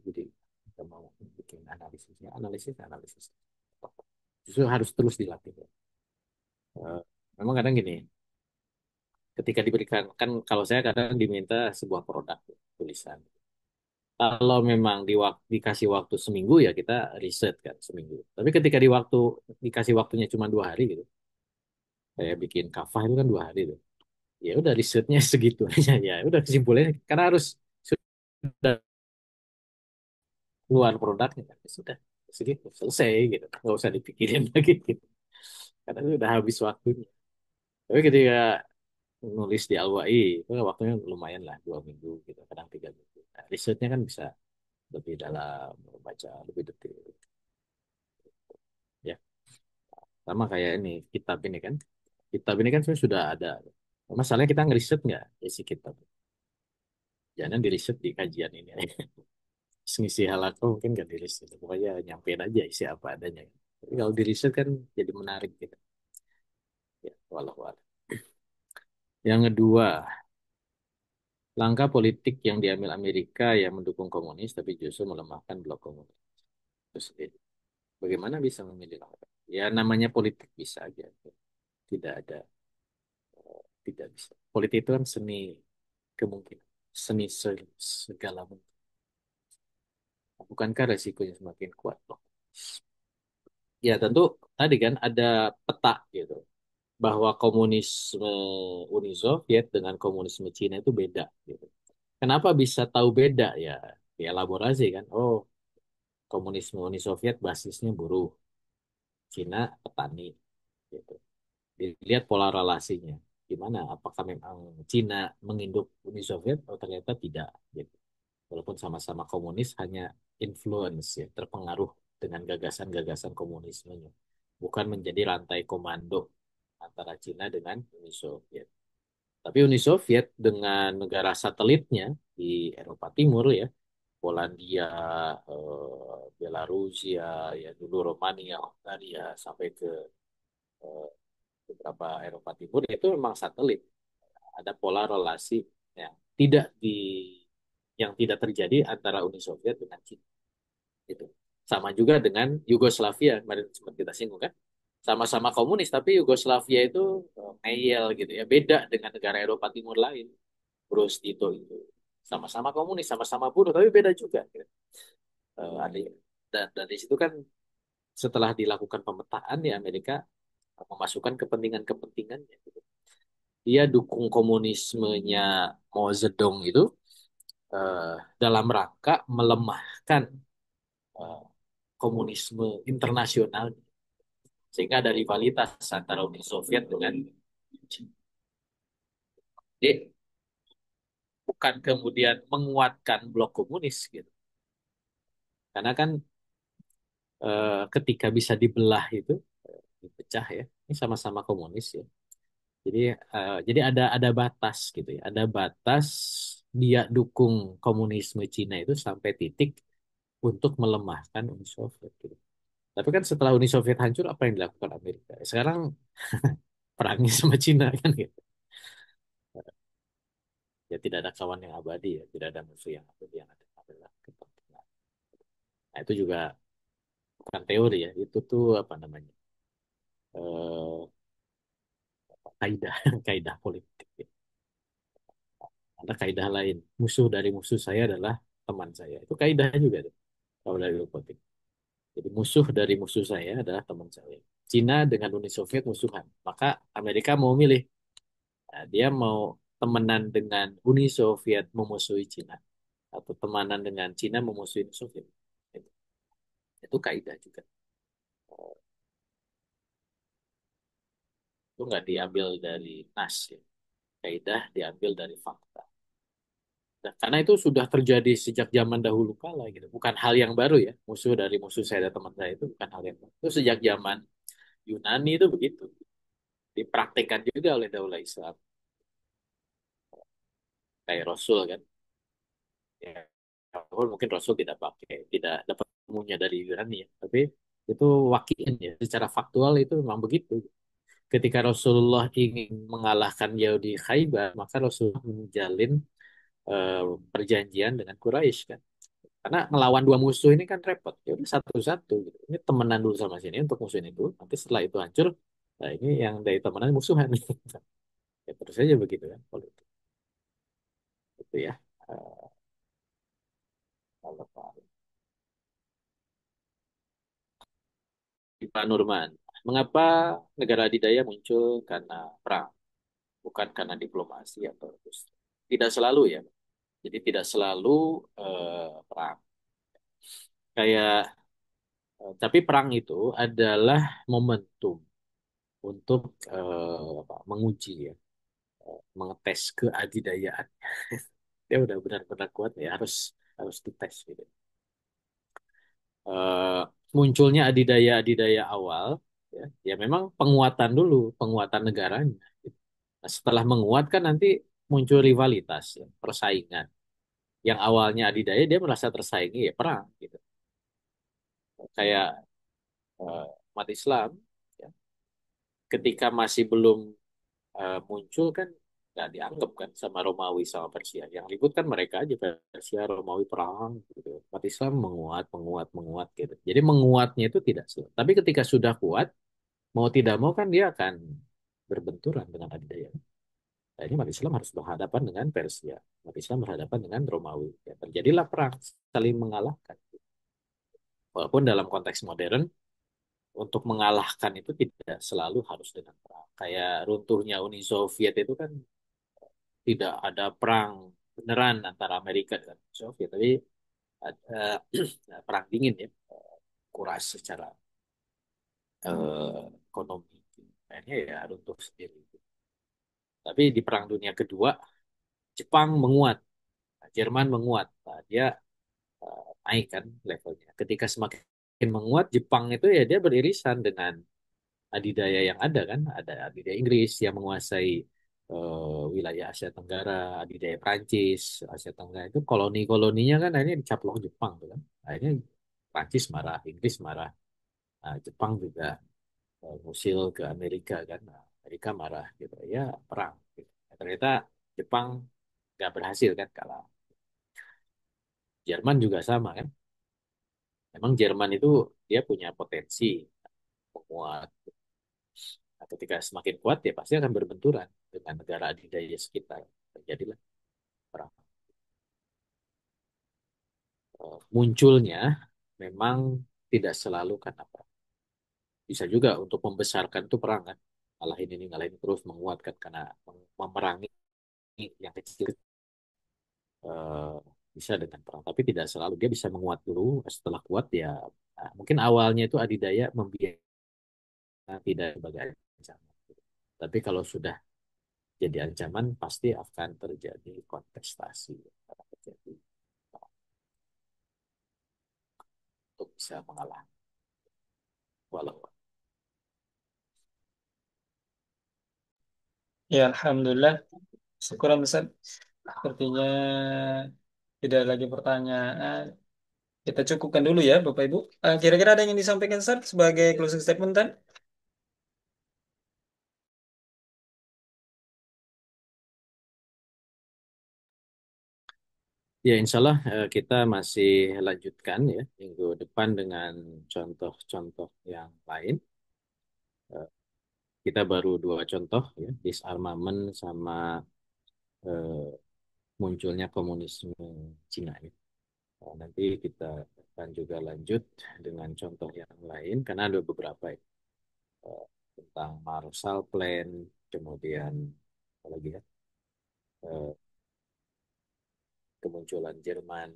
Jadi kita mau bikin analisisnya, analisis. Justru harus terus dilatih. Ya. Eh, memang kadang gini, ketika diberikan kan kalau saya kadang diminta sebuah produk tulisan. Kalau memang dikasih waktu seminggu ya kita riset kan seminggu. Tapi ketika dikasih waktunya cuma 2 hari gitu, kayak bikin kafah itu kan 2 hari tuh. Ya udah risetnya segitu aja ya. Udah kesimpulannya karena harus sudah keluar produknya kan. Ya sudah segitu selesai gitu. Nggak usah dipikirin lagi gitu. Karena itu udah habis waktunya. Tapi ketika nulis di Al-Wa'i itu kan waktunya lumayan lah 2 minggu gitu, kadang 3 minggu. Nah, risetnya kan bisa lebih dalam, baca lebih detail. Ya, sama kayak ini kitab ini kan. Kitab ini kan sebenarnya sudah ada. Masalahnya kita ngeriset nggak isi kitab. Jangan diriset di kajian ini. Ngisi halakoh mungkin nggak diriset. Pokoknya nyampein aja isi apa adanya. Tapi kalau diriset kan jadi menarik gitu. Ya, walau. Yang kedua, langkah politik yang diambil Amerika yang mendukung komunis tapi justru melemahkan blok komunis itu sendiri. Bagaimana bisa memilih langkah? Ya namanya politik bisa aja. Tidak ada, tidak bisa. Politik itu kan seni kemungkinan, segala mungkin. Bukankah resikonya semakin kuat loh? Ya tentu tadi kan ada peta gitu bahwa komunisme Uni Soviet dengan komunisme Cina itu beda gitu. Kenapa bisa tahu beda ya? Dielaborasi kan. Oh, komunisme Uni Soviet basisnya buruh, Cina petani gitu. Dilihat pola relasinya. Gimana? Apakah memang Cina menginduk Uni Soviet? Oh, ternyata tidak gitu. Walaupun sama-sama komunis hanya influence ya, terpengaruh dengan gagasan-gagasan komunismenya. Bukan menjadi rantai komando antara Cina dengan Uni Soviet. Tapi Uni Soviet dengan negara satelitnya di Eropa Timur ya, Polandia, Belarusia, ya dulu Romania, Hungaria, sampai ke eh, beberapa Eropa Timur itu memang satelit. Ada pola relasi yang tidak di yang tidak terjadi antara Uni Soviet dengan Cina. Gitu. Sama juga dengan Yugoslavia kemarin sempat kita singgung kan. Sama-sama komunis tapi Yugoslavia itu ngeyel gitu ya. Beda dengan negara Eropa Timur lain. Bruce Tito itu sama-sama komunis, sama-sama buruh tapi beda juga. Gitu. Ada dan di situ kan setelah dilakukan pemetaan di Amerika memasukkan kepentingan-kepentingannya. Gitu. Dia dukung komunismenya Mao Zedong itu dalam rangka melemahkan eh, komunisme internasional sehingga ada rivalitas antara Uni Soviet dengan China. Jadi bukan kemudian menguatkan blok komunis gitu. Karena kan ketika bisa dibelah itu dipecah ya. Ini sama-sama komunis ya. Jadi ada batas gitu ya. Ada batas dia dukung komunisme Cina itu sampai titik untuk melemahkan Uni Soviet gitu. Tapi kan setelah Uni Soviet hancur apa yang dilakukan Amerika? Sekarang perangnya sama Cina kan gitu. Ya tidak ada kawan yang abadi ya, tidak ada musuh yang abadi, yang ada adalah kepentingan. Nah itu juga bukan teori ya, itu tuh apa namanya, eh, kaidah, kaidah politik. Ya. Ada kaidah lain, musuh dari musuh saya adalah teman saya. Itu kaidah juga tuh, kalau dari politik. Jadi musuh dari musuh saya adalah teman saya. Cina dengan Uni Soviet musuhan, maka Amerika mau milih. Nah, dia mau temenan dengan Uni Soviet memusuhi Cina atau temanan dengan Cina memusuhi Uni Soviet. Itu kaidah juga. Itu nggak diambil dari nas ya. Kaidah diambil dari fakta. Nah, karena itu sudah terjadi sejak zaman dahulu kala gitu. Bukan hal yang baru ya. Musuh dari musuh saya dan teman saya itu bukan hal yang baru. Itu sejak zaman Yunani itu begitu. Dipraktikkan juga oleh Daulah Islam. Kayak Rasul kan. Ya, walaupun mungkin Rasul tidak pakai, tidak dapat ilmunya dari Yunani ya. Tapi itu wakiin ya. Secara faktual itu memang begitu. Ketika Rasulullah ingin mengalahkan Yahudi Khaybar, maka Rasulullah menjalin eh, perjanjian dengan Quraisy kan. Karena melawan dua musuh ini kan repot. Ya udah satu-satu gitu. Ini temenan dulu sama sini untuk musuhin itu. Nanti setelah itu hancur, nah ini yang dari temenan musuhan. Ya terus saja begitu kan. Kalau itu ya. Eh, kalau Pak Nurman, mengapa negara adidaya muncul karena perang, bukan karena diplomasi atau industri? Tidak selalu ya. Jadi tidak selalu perang. Kayak tapi perang itu adalah momentum untuk menguji ya, mengetes keadidayaan. Dia udah benar-benar kuat ya harus harus dites gitu. Eh, Munculnya adidaya-adidaya awal ya, ya memang penguatan dulu, penguatan negaranya. Nah, setelah menguat kan nanti muncul rivalitas ya, persaingan. Yang awalnya adidaya dia merasa tersaingi ya perang gitu. Kayak eh, umat Islam ya, ketika masih belum muncul kan nggak dianggap kan sama Romawi sama Persia. Yang ribut kan mereka aja, Persia Romawi perang gitu. Umat Islam menguat, menguat, menguat gitu. Jadi menguatnya itu tidak sulit. Tapi ketika sudah kuat, mau tidak mau kan dia akan berbenturan dengan adidaya. Nah, ini umat Islam harus berhadapan dengan Persia. Umat Islam berhadapan dengan Romawi. Ya, terjadilah perang, saling mengalahkan. Walaupun dalam konteks modern, untuk mengalahkan itu tidak selalu harus dengan perang. Kayak runtuhnya Uni Soviet itu kan tidak ada perang beneran antara Amerika dan Soviet, tapi ada perang dingin ya, kuras secara ekonomi. Kayaknya ya runtuh sendiri. Tapi di Perang Dunia Kedua, Jepang menguat, Jerman menguat. Nah, dia naik kan levelnya. Ketika semakin menguat, Jepang itu ya dia beririsan dengan adidaya yang ada kan. Ada adidaya Inggris yang menguasai wilayah Asia Tenggara, adidaya Prancis, Asia Tenggara itu koloni-koloninya kan akhirnya dicaplok Jepang tuh kan. Akhirnya Prancis marah, Inggris marah, nah, Jepang juga ngusil ke Amerika kan. Nah, Amerika marah gitu. Ya perang. Gitu. Nah, ternyata Jepang nggak berhasil kan kalah. Jerman juga sama kan. Memang Jerman itu dia punya potensi menguat. Nah, ketika semakin kuat ya pasti akan berbenturan dengan negara adidaya sekitar. Terjadilah perang. Munculnya memang tidak selalu karena perang. Bisa juga untuk membesarkan itu perang kan. Ngalahin ini, ngalahin terus menguatkan karena memerangi yang kecil eh, bisa dengan perang. Tapi tidak selalu dia bisa menguat dulu. Setelah kuat ya mungkin awalnya itu adidaya membiarkan tidak sebagai ancaman. Tapi kalau sudah jadi ancaman pasti akan terjadi kontestasi akan terjadi untuk bisa mengalah walau Ya, Alhamdulillah. Syukuran Ustaz. Sepertinya tidak lagi pertanyaan. Kita cukupkan dulu ya, Bapak Ibu. Kira-kira ada yang ingin disampaikan Ustaz sebagai closing statement, Tan? Ya, insya Allah kita masih lanjutkan ya minggu depan dengan contoh-contoh yang lain. Eh, kita baru dua contoh ya, disarmament sama eh, munculnya komunisme Cina ya. Nanti kita akan juga lanjut dengan contoh yang lain karena ada beberapa ya. Eh, tentang Marshall Plan, kemudian apa lagi ya, eh, kemunculan Jerman,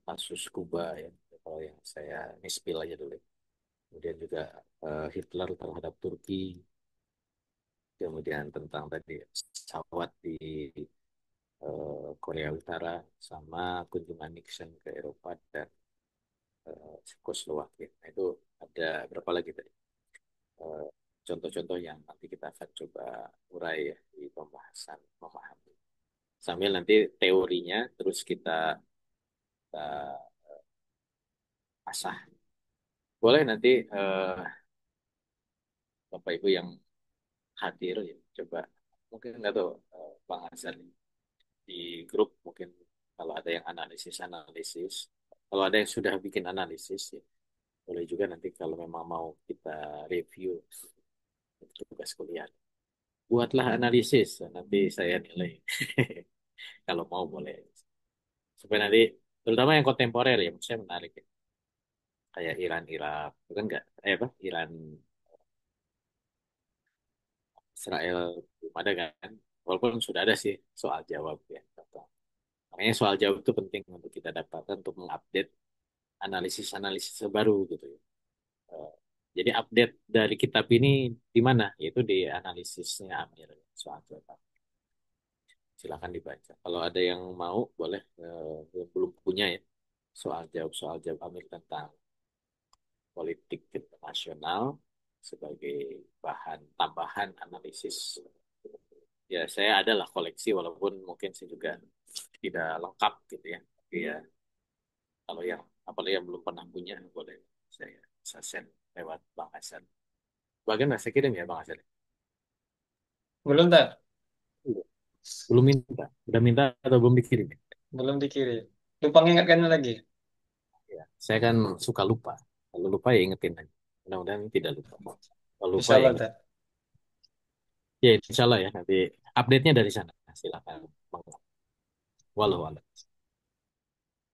kasus Kuba ya, kalau yang saya mispil aja dulu. Kemudian juga Hitler terhadap Turki, kemudian tentang tadi pesawat di Korea Utara, sama kunjungan Nixon ke Eropa dan Czechoslovakia. Nah, itu ada berapa lagi tadi? Eh, Contoh-contoh yang nanti kita akan coba urai ya di pembahasan memahami. Sambil nanti teorinya terus kita asah. Boleh nanti Bapak Ibu yang hadir ya, coba mungkin nggak tahu Bang Hasan di grup mungkin kalau ada yang analisis-analisis, kalau ada yang sudah bikin analisis ya, boleh juga nanti kalau memang mau kita review tugas kuliah. Buatlah analisis, nanti saya nilai. Kalau mau boleh. Supaya nanti, terutama yang kontemporer ya, menurut saya menarik ya. Kayak Iran, Irak, itu kan nggak, apa, Iran, Israel, belum ada kan. Walaupun sudah ada sih soal jawab ya. Makanya soal jawab itu penting untuk kita dapatkan untuk mengupdate analisis-analisis terbaru gitu ya. Eh, Jadi update dari kitab ini di mana? Yaitu di analisisnya Amir soal jawab. Silakan dibaca. Kalau ada yang mau, boleh yang belum punya ya soal jawab Amir tentang politik internasional sebagai bahan tambahan analisis. Ya, saya adalah koleksi walaupun mungkin saya juga tidak lengkap gitu ya. Tapi ya kalau yang apalagi yang belum pernah punya boleh saya send lewat Bang Hasan. Bagaimana saya kirim ya Bang Hasan? Belum tak? Iya. Belum minta. Udah minta atau belum dikirim ya? Belum dikirim. Lupa mengingatkannya lagi. Ya, saya kan suka lupa. Kalau lupa ya ingetin aja. Mudah-mudahan tidak lupa. Kalau lupa Insya ya Allah inget. tak. Ya, insya Allah ya nanti update-nya dari sana. Silakan. Bang. Walau